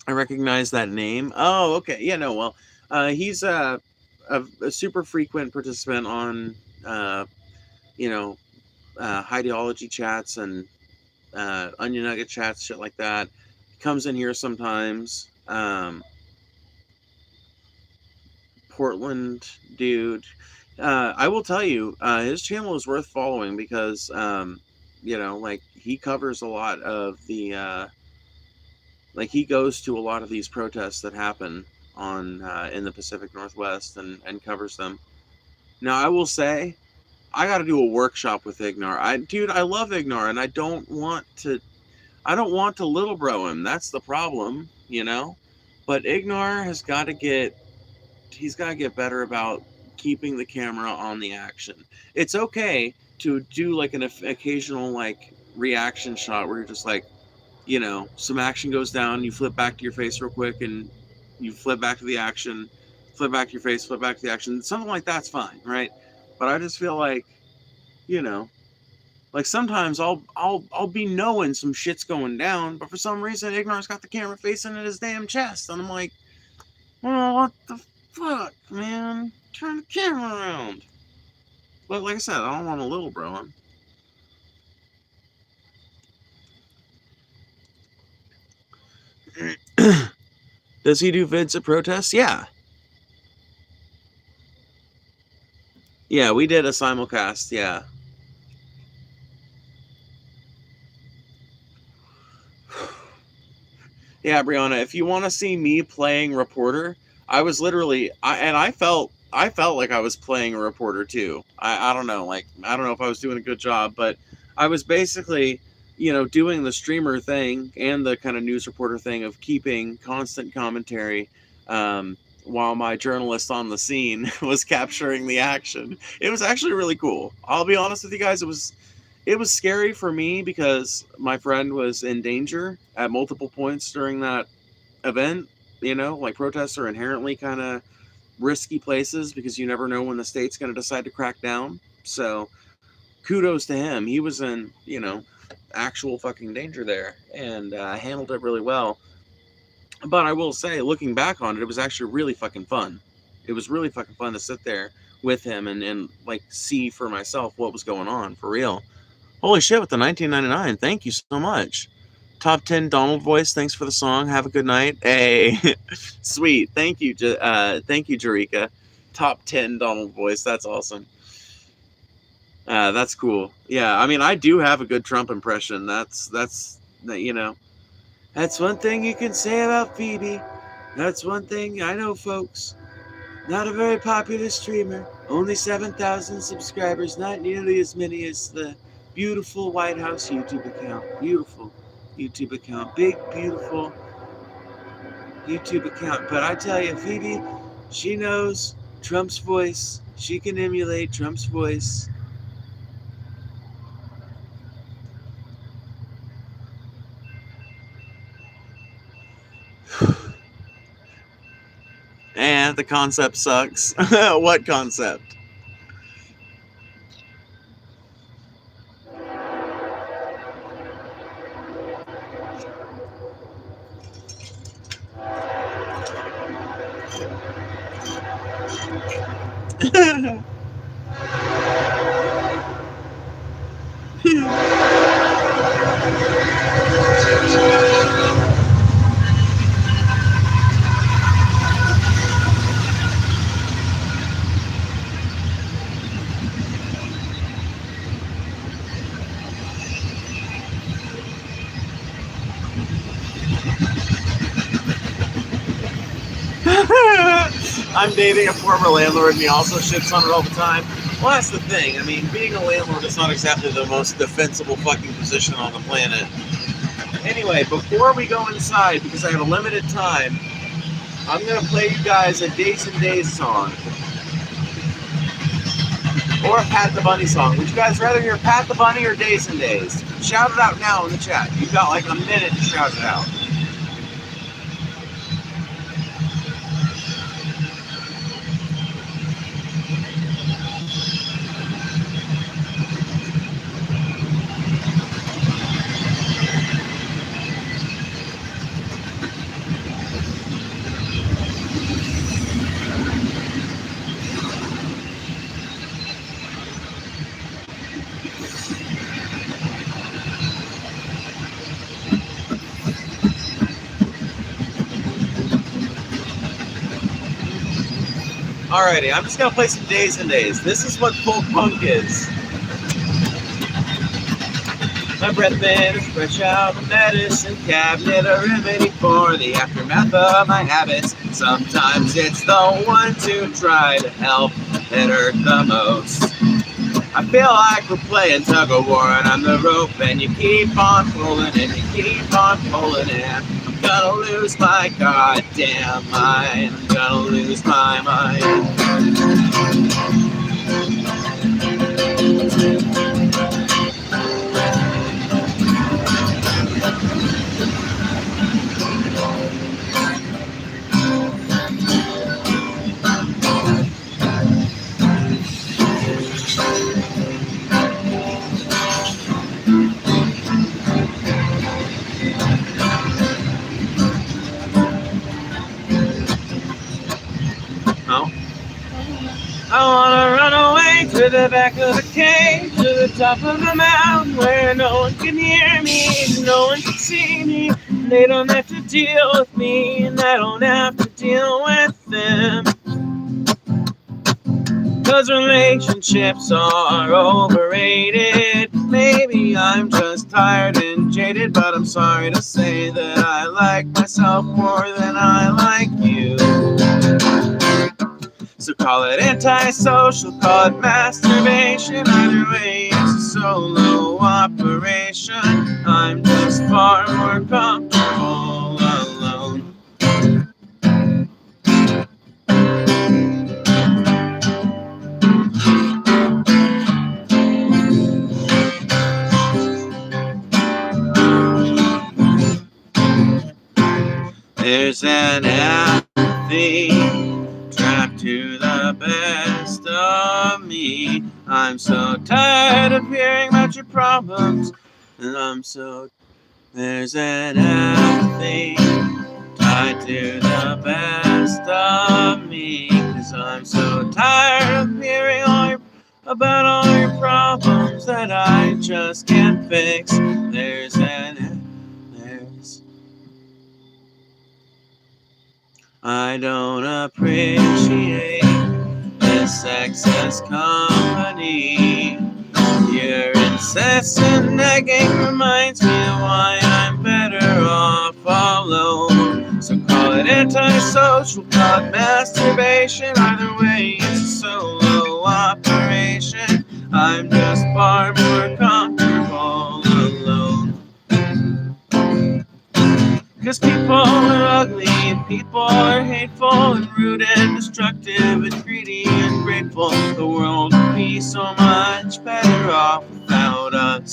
I recognize that name. Oh, okay. Yeah, no, well, he's a super frequent participant on, you know, ideology chats and onion nugget chats, shit like that. Comes in here sometimes. Portland dude. I will tell you, his channel is worth following because, you know, like he covers a lot of the, like he goes to a lot of these protests that happen on in the Pacific Northwest and covers them. Now, I will say, I got to do a workshop with Ignar. Dude, I love Ignar, and I don't want to little bro him. That's the problem, you know. But Ignar he's got to get better about keeping the camera on the action. It's okay to do like an occasional like reaction shot where you're just like, you know, some action goes down, you flip back to your face real quick, and you flip back to the action, flip back to your face, flip back to the action. Something like that's fine, right? But I just feel like, you know, like sometimes I'll be knowing some shit's going down, but for some reason Ignar's got the camera facing at his damn chest, and I'm like, well, what the fuck, man? Turn the camera around. But like I said, I don't want a little bro him. Does he do vids at protests? Yeah. Yeah, we did a simulcast, yeah. Yeah, Brianna, if you want to see me playing reporter, I was literally, I felt like I was playing a reporter too. I don't know, like, I don't know if I was doing a good job, but I was basically, you know, doing the streamer thing and the kind of news reporter thing of keeping constant commentary while my journalist on the scene was capturing the action. It was actually really cool. I'll be honest with you guys, it was scary for me because my friend was in danger at multiple points during that event. You know, like protests are inherently kind of risky places because you never know when the state's going to decide to crack down. So kudos to him. He was in, you know, actual fucking danger there and handled it really well. But I will say, looking back on it, it was actually really fucking fun. It was really fucking fun to sit there with him and like see for myself what was going on for real. Holy shit, with the 1999. Thank you so much. Top 10 Donald voice. Thanks for the song. Have a good night. Hey, sweet. Thank you, thank you, Jarika. Top 10 Donald voice. That's awesome. That's cool. Yeah, I mean, I do have a good Trump impression. That's you know, that's one thing you can say about Phoebe. That's one thing I know, folks. Not a very popular streamer. Only 7,000 subscribers. Not nearly as many as the beautiful White House YouTube account. Beautiful YouTube account. Big, beautiful YouTube account. But I tell you, Phoebe, she knows Trump's voice. She can emulate Trump's voice. And the concept sucks. What concept? I'm dating a former landlord and he also shits on her all the time. Well, that's the thing. I mean, being a landlord is not exactly the most defensible fucking position on the planet. Anyway, before we go inside, because I have a limited time, I'm going to play you guys a Days and Days song. Or a Pat the Bunny song. Would you guys rather hear Pat the Bunny or Days and Days? Shout it out now in the chat. You've got like a minute to shout it out. Alrighty, I'm just gonna play some Days and Days. This is what folk punk is. My breath in, fresh out the medicine cabinet, a remedy for the aftermath of my habits. Sometimes it's the one to try to help that hurt the most. I feel like we're playing tug of war and I'm the rope and you keep on pulling and you keep on pulling and I'm gonna lose my goddamn mind. I'm gonna lose my mind. I wanna run away to the back of the cave, to the top of the mountain where no one can hear me, no one can see me. They don't have to deal with me, and I don't have to deal with them. 'Cause relationships are overrated. Maybe I'm just tired and jaded, but I'm sorry to say that I like myself more than I like you. So call it antisocial, call it masturbation. Either way, it's a solo operation. I'm just far more comfortable alone. There's an apathy trapped to the best of me. I'm so tired of hearing about your problems, and there's an apathy I do the best of me, 'cause I'm so tired of hearing about all your problems that I just can't fix. I don't appreciate this excess company. Your incessant nagging reminds me of why I'm better off alone. So call it antisocial, call it masturbation. Either way, it's a solo operation. I'm just far more comfortable alone. 'Cause people are ugly, and people are hateful, and rude and destructive, and greedy and grateful. The world would be so much better off without us.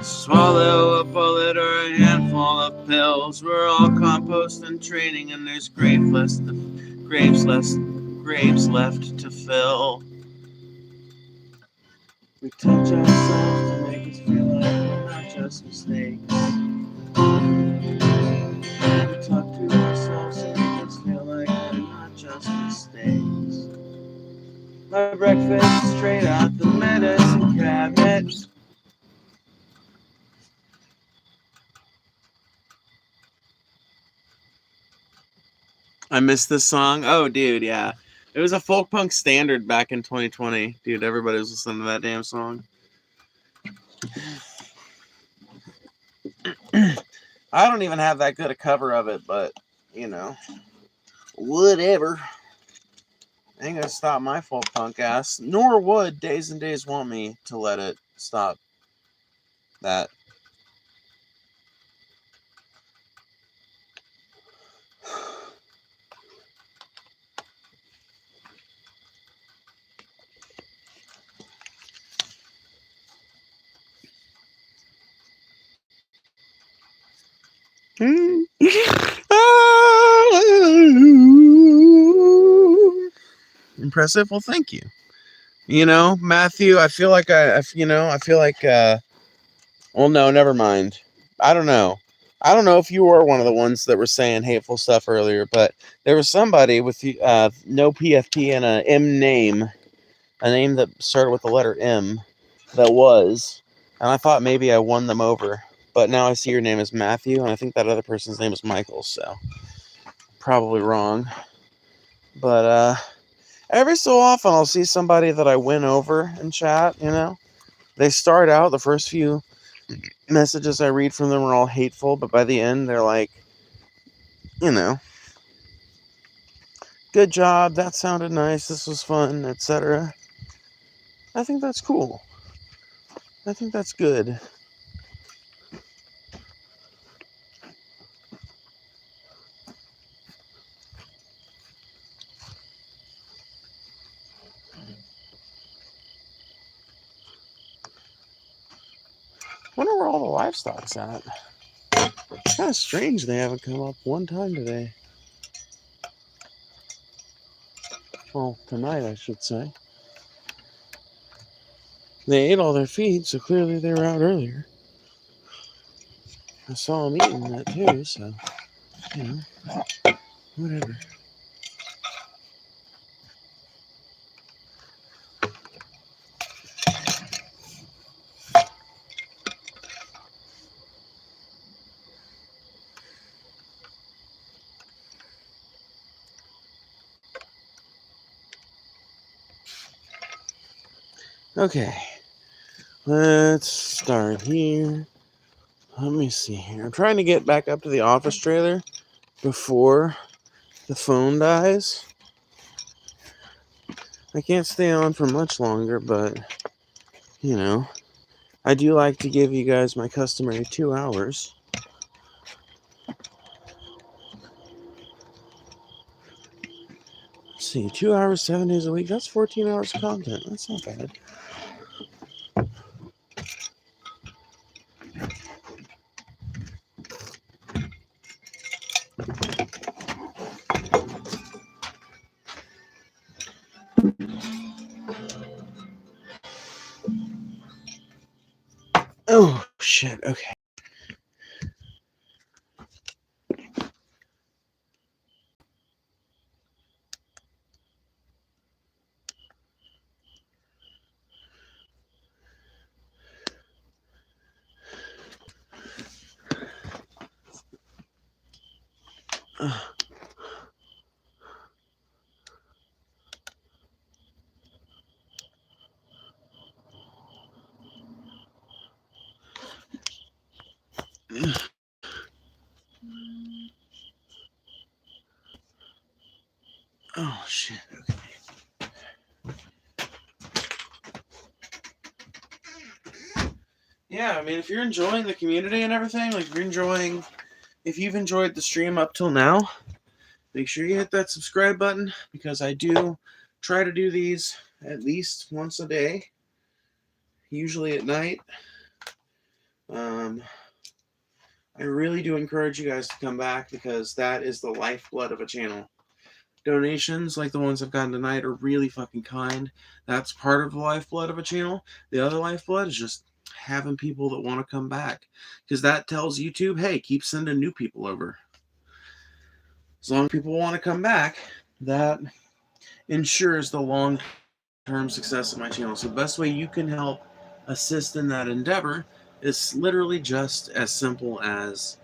Swallow a bullet or a handful of pills. We're all compost and training, and there's graves left to fill. We touch ourselves to make us feel like we're not just mistakes. We talk to ourselves to make us feel like we're not just mistakes. My breakfast is straight out the medicine cabinet. I missed this song. Oh, dude, yeah. It was a folk punk standard back in 2020. Dude, everybody was listening to that damn song. I don't even have that good a cover of it, but, you know, whatever. Ain't gonna stop my folk punk ass. Nor would Days and Days want me to let it stop that. Impressive. Well, thank you. You know, Matthew, I feel like well, no, never mind. I don't know. I don't know if you were one of the ones that were saying hateful stuff earlier, but there was somebody with no PFP and a name that started with the letter M, that was, and I thought maybe I won them over, but now I see your name is Matthew, and I think that other person's name is Michael, so probably wrong. But every so often I'll see somebody that I win over in chat, you know? They start out, the first few messages I read from them are all hateful, but by the end they're like, you know, good job, that sounded nice, this was fun, etc. I think that's cool. I think that's good. Wonder where all the livestock's at. It's kind of strange they haven't come up one time today. Well, tonight, I should say. They ate all their feed, so clearly they were out earlier. I saw them eating that too, so, you know, whatever. Okay, let's start here. Let me see here. I'm trying to get back up to the office trailer before the phone dies. I can't stay on for much longer, but, you know, I do like to give you guys my customary 2 hours. Let's see, 2 hours, 7 days a week. That's 14 hours of content. That's not bad. Okay. Oh shit. Okay. Yeah, I mean, if you're enjoying the community and everything, like if you've enjoyed the stream up till now, make sure you hit that subscribe button, because I do try to do these at least once a day, usually at night. I really do encourage you guys to come back, because that is the lifeblood of a channel. Donations like the ones I've gotten tonight are really fucking kind. That's part of the lifeblood of a channel. The other lifeblood is just having people that want to come back, because that tells YouTube, hey, keep sending new people over. As long as people want to come back, that ensures the long-term success of my channel. So the best way you can help assist in that endeavor is literally just as simple as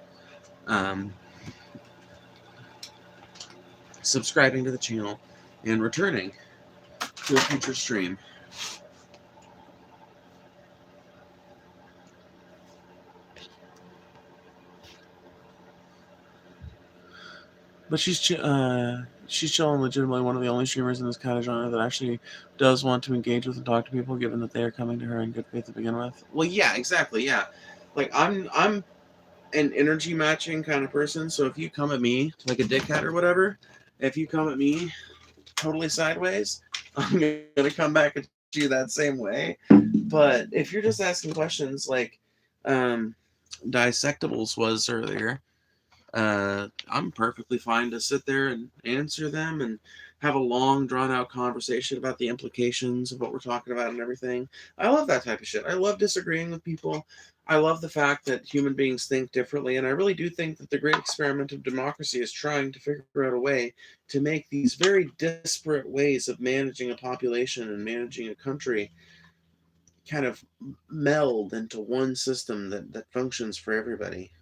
subscribing to the channel and returning to a future stream. But she's chilling, legitimately one of the only streamers in this kind of genre that actually does want to engage with and talk to people, given that they are coming to her in good faith to begin with. Well, yeah, exactly, yeah. Like I'm an energy matching kind of person, so if you come at me like a dickhead or whatever, if you come at me totally sideways, I'm gonna come back at you that same way. But if you're just asking questions like Dissectables was earlier, I'm perfectly fine to sit there and answer them and have a long, drawn out conversation about the implications of what we're talking about and everything. I love that type of shit. I love disagreeing with people. I love the fact that human beings think differently. And I really do think that the great experiment of democracy is trying to figure out a way to make these very disparate ways of managing a population and managing a country kind of meld into one system that functions for everybody.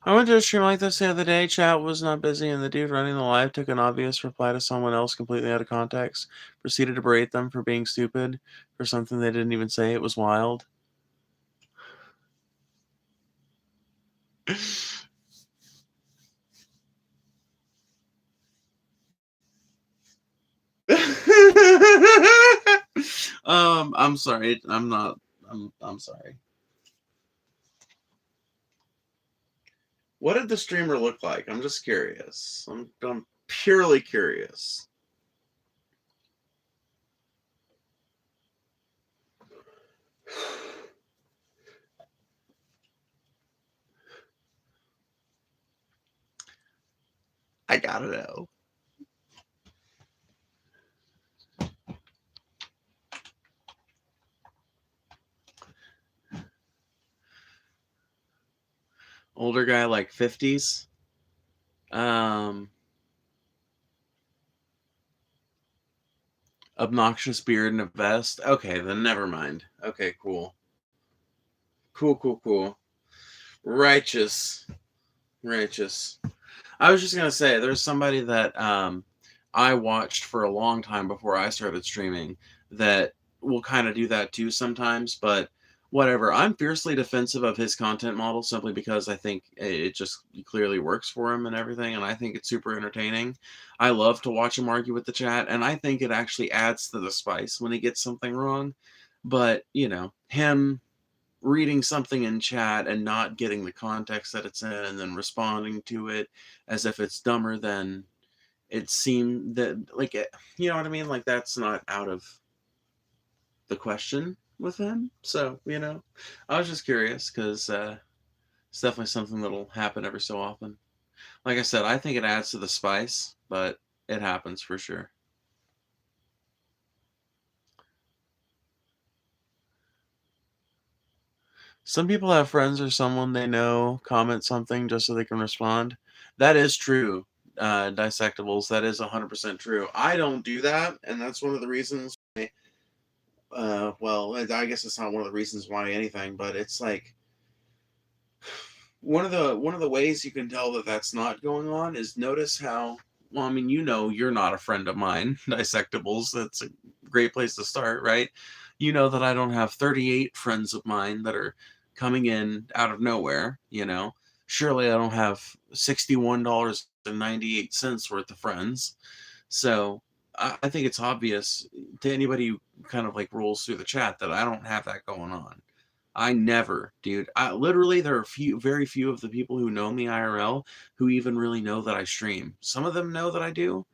I went to a stream like this the other day. Chat was not busy, and the dude running the live took an obvious reply to someone else completely out of context, proceeded to berate them for being stupid for something they didn't even say. It was wild. I'm sorry. I'm not. I'm sorry. What did the streamer look like? I'm just curious. I'm purely curious. I gotta know. Older guy, like 50s. Um, obnoxious beard and a vest. Okay, then never mind. Okay, cool. Cool, cool, cool. Righteous. Righteous. I was just gonna say there's somebody that I watched for a long time before I started streaming that will kind of do that too sometimes, but whatever. I'm fiercely defensive of his content model simply because I think it just clearly works for him and everything, and I think it's super entertaining. I love to watch him argue with the chat, and I think it actually adds to the spice when he gets something wrong. But, him reading something in chat and not getting the context that it's in and then responding to it as if it's dumber than it seemed that like you know what I mean, like that's not out of the question with him. So I was just curious because it's definitely something that'll happen every so often. Like I said, I think it adds to the spice, but it happens for sure. Some people have friends or someone they know comment something just so they can respond. That is true, dissectables. That is 100% true. I don't do that, and that's one of the reasons. Well, I guess it's not one of the reasons why anything, but it's like one of the ways you can tell that that's not going on is notice how. Well, I mean, you're not a friend of mine, dissectables. That's a great place to start, right? You know that I don't have 38 friends of mine that are coming in out of nowhere. Surely I don't have $61.98 worth of friends. So I think it's obvious to anybody who kind of like rolls through the chat that I don't have that going on. I never, dude. Literally, there are very few of the people who know me IRL who even really know that I stream. Some of them know that I do,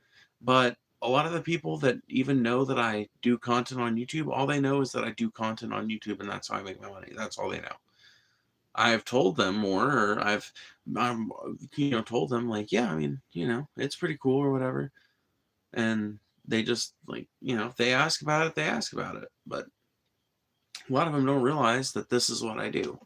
but a lot of the people that even know that I do content on YouTube, all they know is that I do content on YouTube, and that's how I make my money. That's all they know. I've told them more, or I'm, told them like, yeah, I mean, it's pretty cool or whatever, and they just like, if they ask about it, they ask about it, but a lot of them don't realize that this is what I do.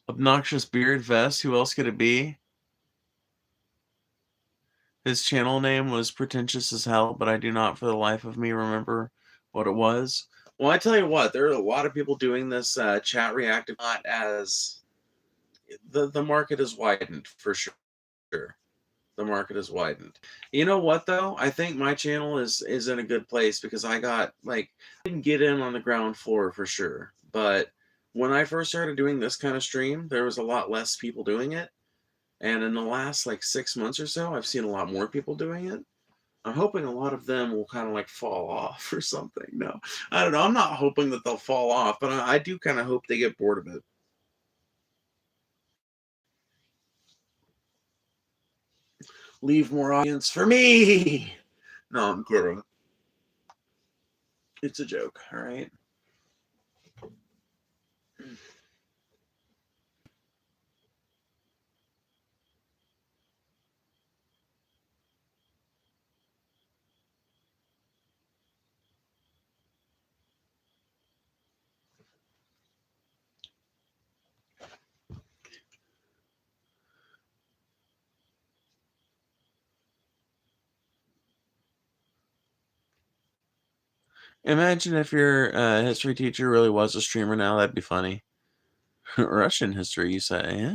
Obnoxious beard vest. Who else could it be? His channel name was pretentious as hell, but I do not for the life of me remember what it was. Well, I tell you what, there are a lot of people doing this chat reactive, not as the market has widened for sure. The market has widened. You know what though? I think my channel is in a good place because I got I didn't get in on the ground floor for sure, but when I first started doing this kind of stream, there was a lot less people doing it. And in the last 6 months or so, I've seen a lot more people doing it. I'm hoping a lot of them will kind of fall off or something. No, I don't know. I'm not hoping that they'll fall off, but I do kind of hope they get bored of it. Leave more audience for me. No, I'm kidding. It's a joke, all right? Imagine if your history teacher really was a streamer now. That'd be funny. Russian history, you say?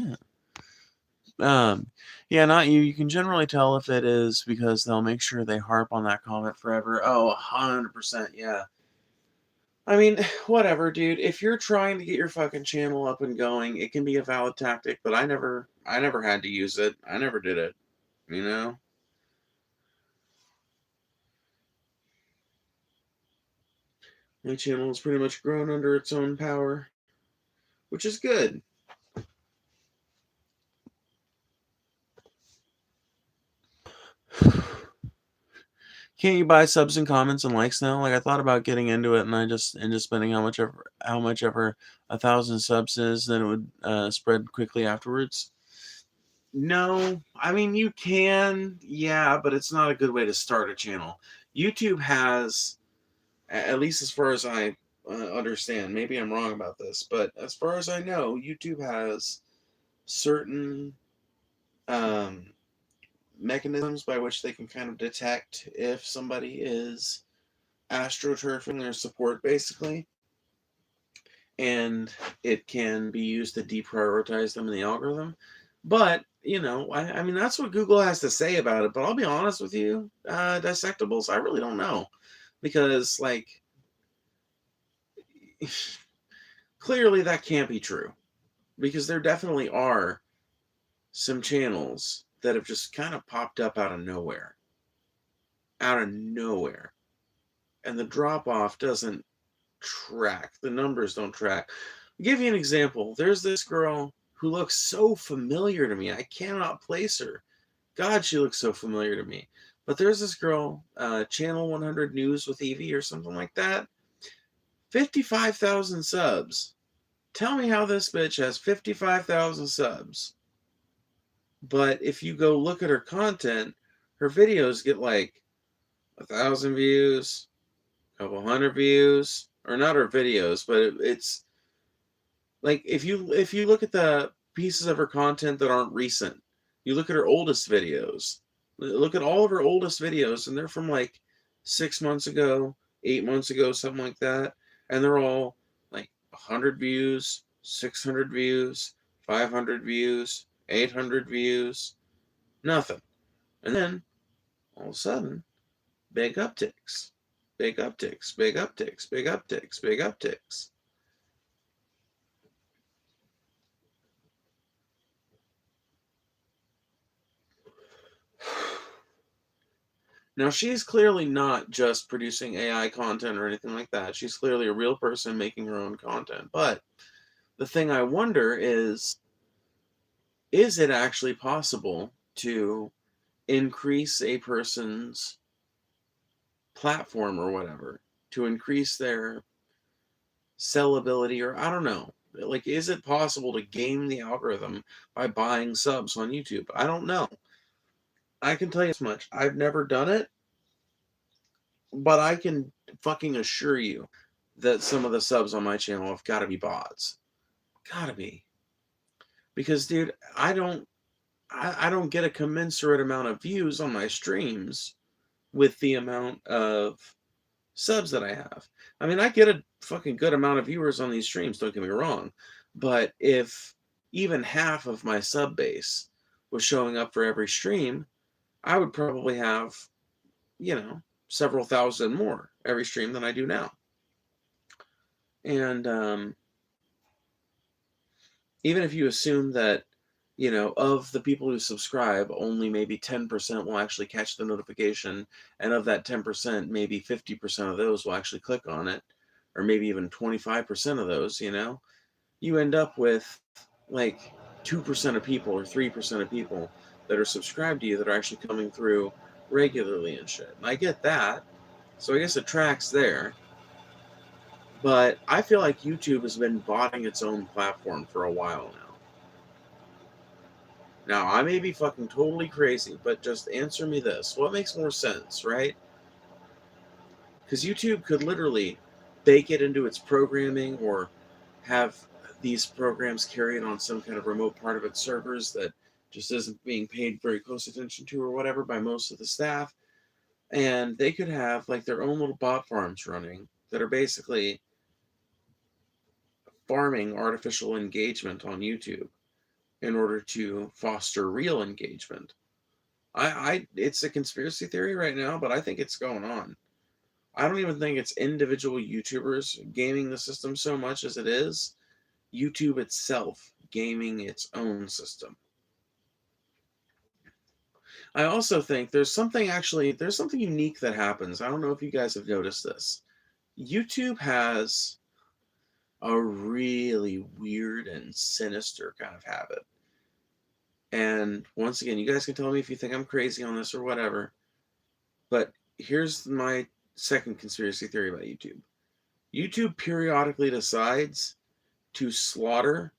Yeah. Yeah, not you. You can generally tell if it is because they'll make sure they harp on that comment forever. Oh, 100%. Yeah. I mean, whatever, dude. If you're trying to get your fucking channel up and going, it can be a valid tactic, but I never had to use it. I never did it, you know? My channel has pretty much grown under its own power, which is good. Can't you buy subs and comments and likes now? I thought about getting into it, and I just ended up spending how much ever 1,000 subs is, then it would spread quickly afterwards. No, I mean you can, yeah, but it's not a good way to start a channel. YouTube has, at least as far as I understand, maybe I'm wrong about this, but as far as I know, YouTube has certain um, mechanisms by which they can kind of detect if somebody is astroturfing their support, basically, and it can be used to deprioritize them in the algorithm. But I mean, that's what Google has to say about it. But I'll be honest with you, Dissectables, I really don't know, because like clearly that can't be true, because there definitely are some channels that have just kind of popped up out of nowhere, and the drop off doesn't track. The numbers don't track. I'll give you an example. There's this girl who looks so familiar to me. I cannot place her. God, she looks so familiar to me. But there's this girl, Channel 100 News with Evie or something like that. 55,000 subs. Tell me how this bitch has 55,000 subs. But if you go look at her content, her videos get like 1,000 views, a couple hundred views, or not her videos, but it's like if you look at the pieces of her content that aren't recent, you look at her oldest videos. Look at all of her oldest videos, and they're from like 6 months ago, 8 months ago, something like that, and they're all like 100 views, 600 views, 500 views, 800 views, nothing. And then all of a sudden, big upticks, big upticks, big upticks, big upticks, big upticks. Now, she's clearly not just producing AI content or anything like that. She's clearly a real person making her own content. But the thing I wonder is it actually possible to increase a person's platform or whatever, to increase their sellability, or I don't know. Like, is it possible to game the algorithm by buying subs on YouTube? I don't know. I can tell you this much. I've never done it, but I can fucking assure you that some of the subs on my channel have got to be bots. Gotta be. Because, dude, I don't get a commensurate amount of views on my streams with the amount of subs that I have. I mean, I get a fucking good amount of viewers on these streams, don't get me wrong. But if even half of my sub base was showing up for every stream, I would probably have, several thousand more every stream than I do now. And even if you assume that, of the people who subscribe, only maybe 10% will actually catch the notification, and of that 10%, maybe 50% of those will actually click on it, or maybe even 25% of those, you end up with like 2% of people or 3% of people that are subscribed to you that are actually coming through regularly and shit. And I get that. So I guess it tracks there. But I feel like YouTube has been botting its own platform for a while now. Now, I may be fucking totally crazy, but just answer me this. What makes more sense, right? Because YouTube could literally bake it into its programming or have these programs carried on some kind of remote part of its servers that just isn't being paid very close attention to or whatever by most of the staff. And they could have like their own little bot farms running that are basically farming artificial engagement on YouTube in order to foster real engagement. It's a conspiracy theory right now, but I think it's going on. I don't even think it's individual YouTubers gaming the system so much as it is YouTube itself gaming its own system. I also think there's something unique that happens. I don't know if you guys have noticed this. YouTube has a really weird and sinister kind of habit. And once again, you guys can tell me if you think I'm crazy on this or whatever. But here's my second conspiracy theory about YouTube. YouTube periodically decides to slaughter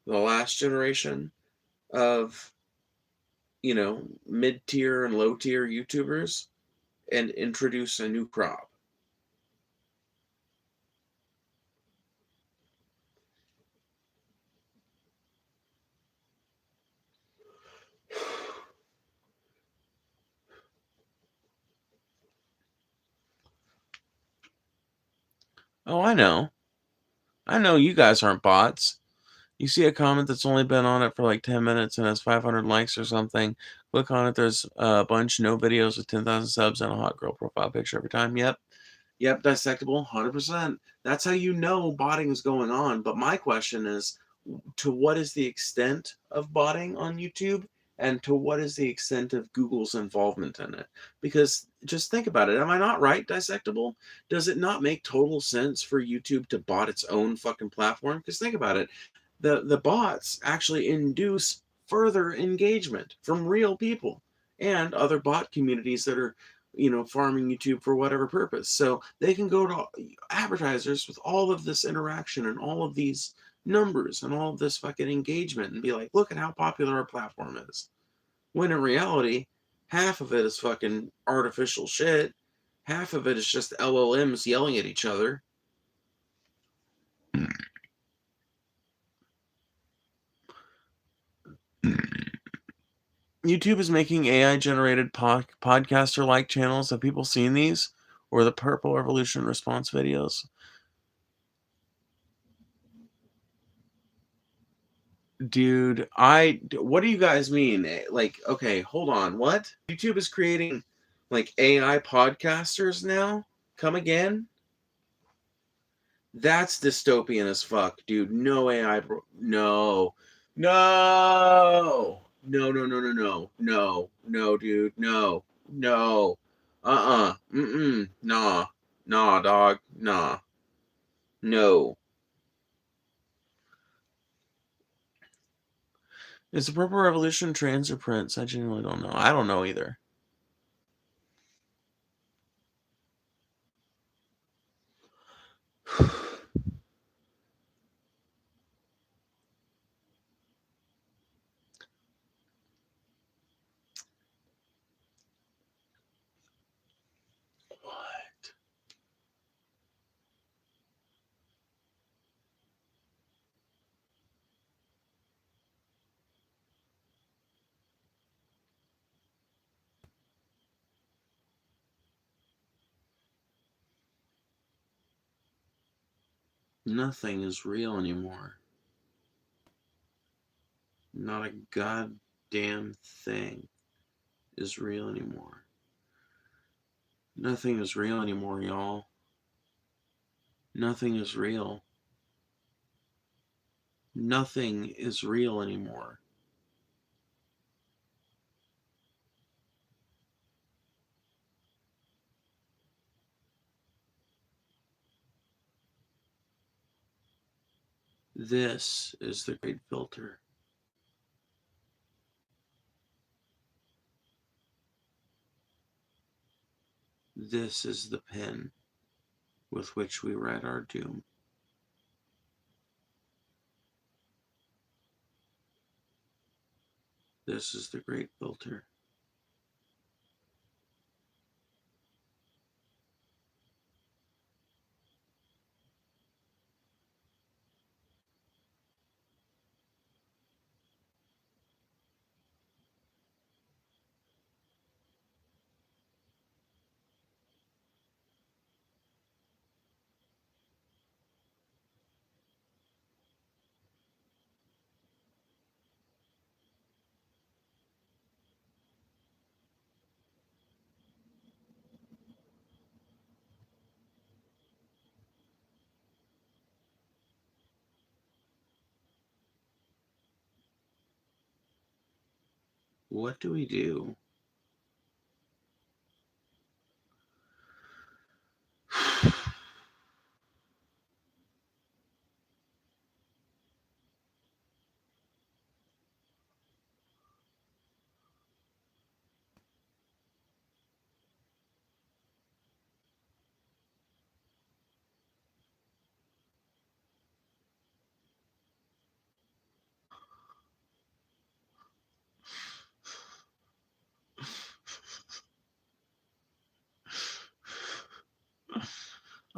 the last generation of, mid-tier and low-tier YouTubers and introduce a new crop. Oh, I know. I know you guys aren't bots. You see a comment that's only been on it for like 10 minutes and has 500 likes or something. Click on it. There's a bunch, no videos with 10,000 subs and a hot girl profile picture every time. Yep. Yep, dissectable, 100%. That's how you know botting is going on. But my question is, to what is the extent of botting on YouTube? And to what is the extent of Google's involvement in it? Because just think about it. Am I not right, dissectable? Does it not make total sense for YouTube to bot its own fucking platform? Because think about it. The bots actually induce further engagement from real people and other bot communities that are farming YouTube for whatever purpose. So they can go to advertisers with all of this interaction and all of these numbers and all of this fucking engagement and be like, look at how popular our platform is. When in reality, half of it is fucking artificial shit. Half of it is just LLMs yelling at each other. YouTube is making AI generated podcaster like channels. Have people seen these? Or the Purple Revolution response videos? Dude, what do you guys mean? Like, okay, hold on. What? YouTube is creating like AI podcasters now? Come again? That's dystopian as fuck, dude. No AI, bro. No. No. No, no, no, no, no. No. No, dude. No. No. Uh-uh. Mm-mm. Nah. Nah, dog. Nah. No. Is the Purple Revolution trans or Prince? I genuinely don't know. I don't know either. What? Nothing is real anymore. Not a goddamn thing is real anymore. Nothing is real anymore, y'all. Nothing is real. Nothing is real anymore. This is the great filter. This is the pen with which we write our doom. This is the great filter. What do we do?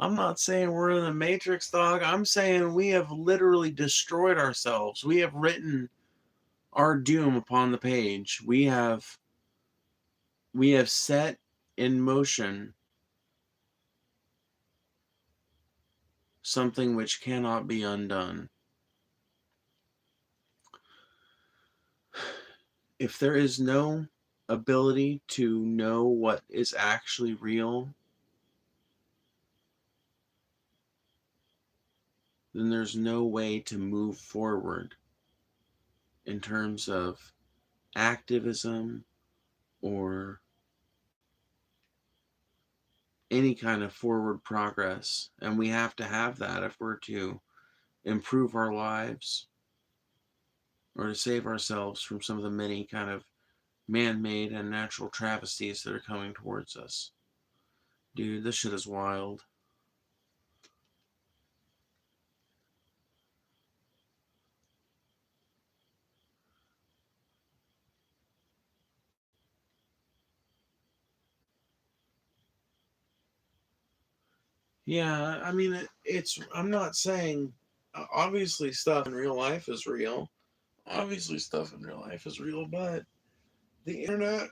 I'm not saying we're in the Matrix, dog. I'm saying we have literally destroyed ourselves. We have written our doom upon the page. We have set in motion something which cannot be undone. If there is no ability to know what is actually real, then there's no way to move forward in terms of activism or any kind of forward progress. And we have to have that if we're to improve our lives or to save ourselves from some of the many kind of man-made and natural travesties that are coming towards us. Dude, this shit is wild. Yeah, I mean, I'm not saying, obviously stuff in real life is real. Obviously stuff in real life is real, but the internet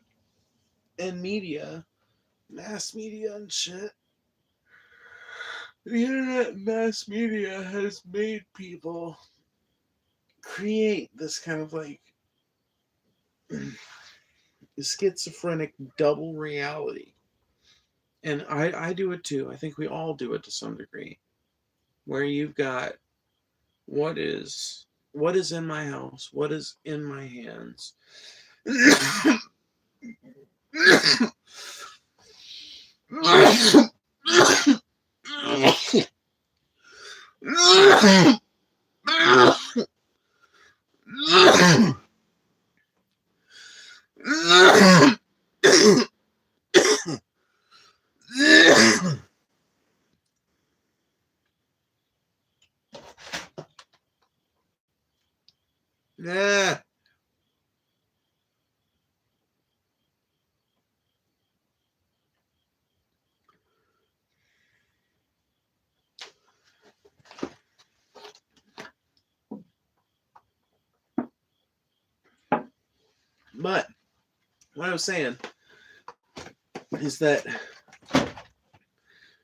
and media, mass media and shit, the internet and mass media has made people create this kind of like schizophrenic double reality. And I do it too. I think we all do it to some degree. Where you've got what is in my house, what is in my hands. Yeah. But what I was saying is that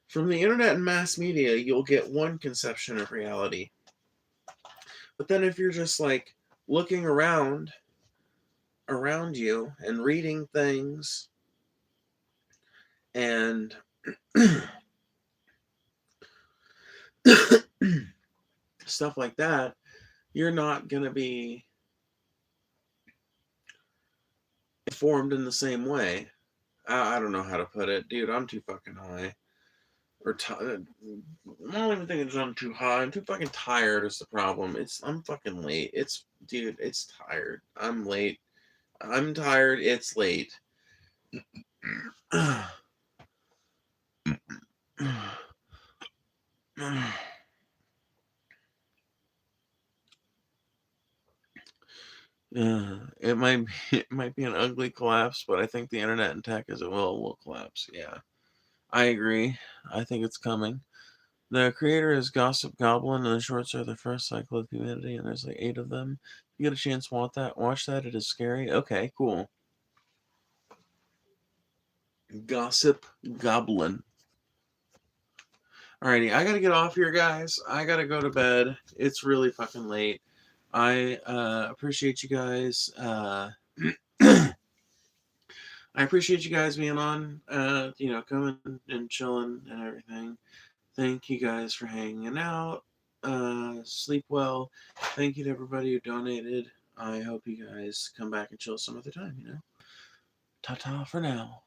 from the internet and mass media, you'll get one conception of reality. But then if you're just like looking around you and reading things and stuff like that, you're not going to be informed in the same way. I don't know how to put it. Dude, I'm too fucking high. I don't even think I'm too high. I'm too fucking tired is the problem. I'm fucking late. Dude, it's tired. I'm late. I'm tired. It's late. It might be an ugly collapse, but I think the internet and tech as well will collapse. Yeah, I agree. I think it's coming. The creator is Gossip Goblin, and the shorts are the first cycle of humanity, and there's like 8 of them. If you get a chance, watch that. It is scary. Okay, cool. Gossip Goblin. Alrighty, I gotta get off here, guys. I gotta go to bed. It's really fucking late. I appreciate you guys. I appreciate you guys being on. Coming and chilling and everything. Thank you guys for hanging out. Sleep well. Thank you to everybody who donated. I hope you guys come back and chill some other time. Ta-ta for now.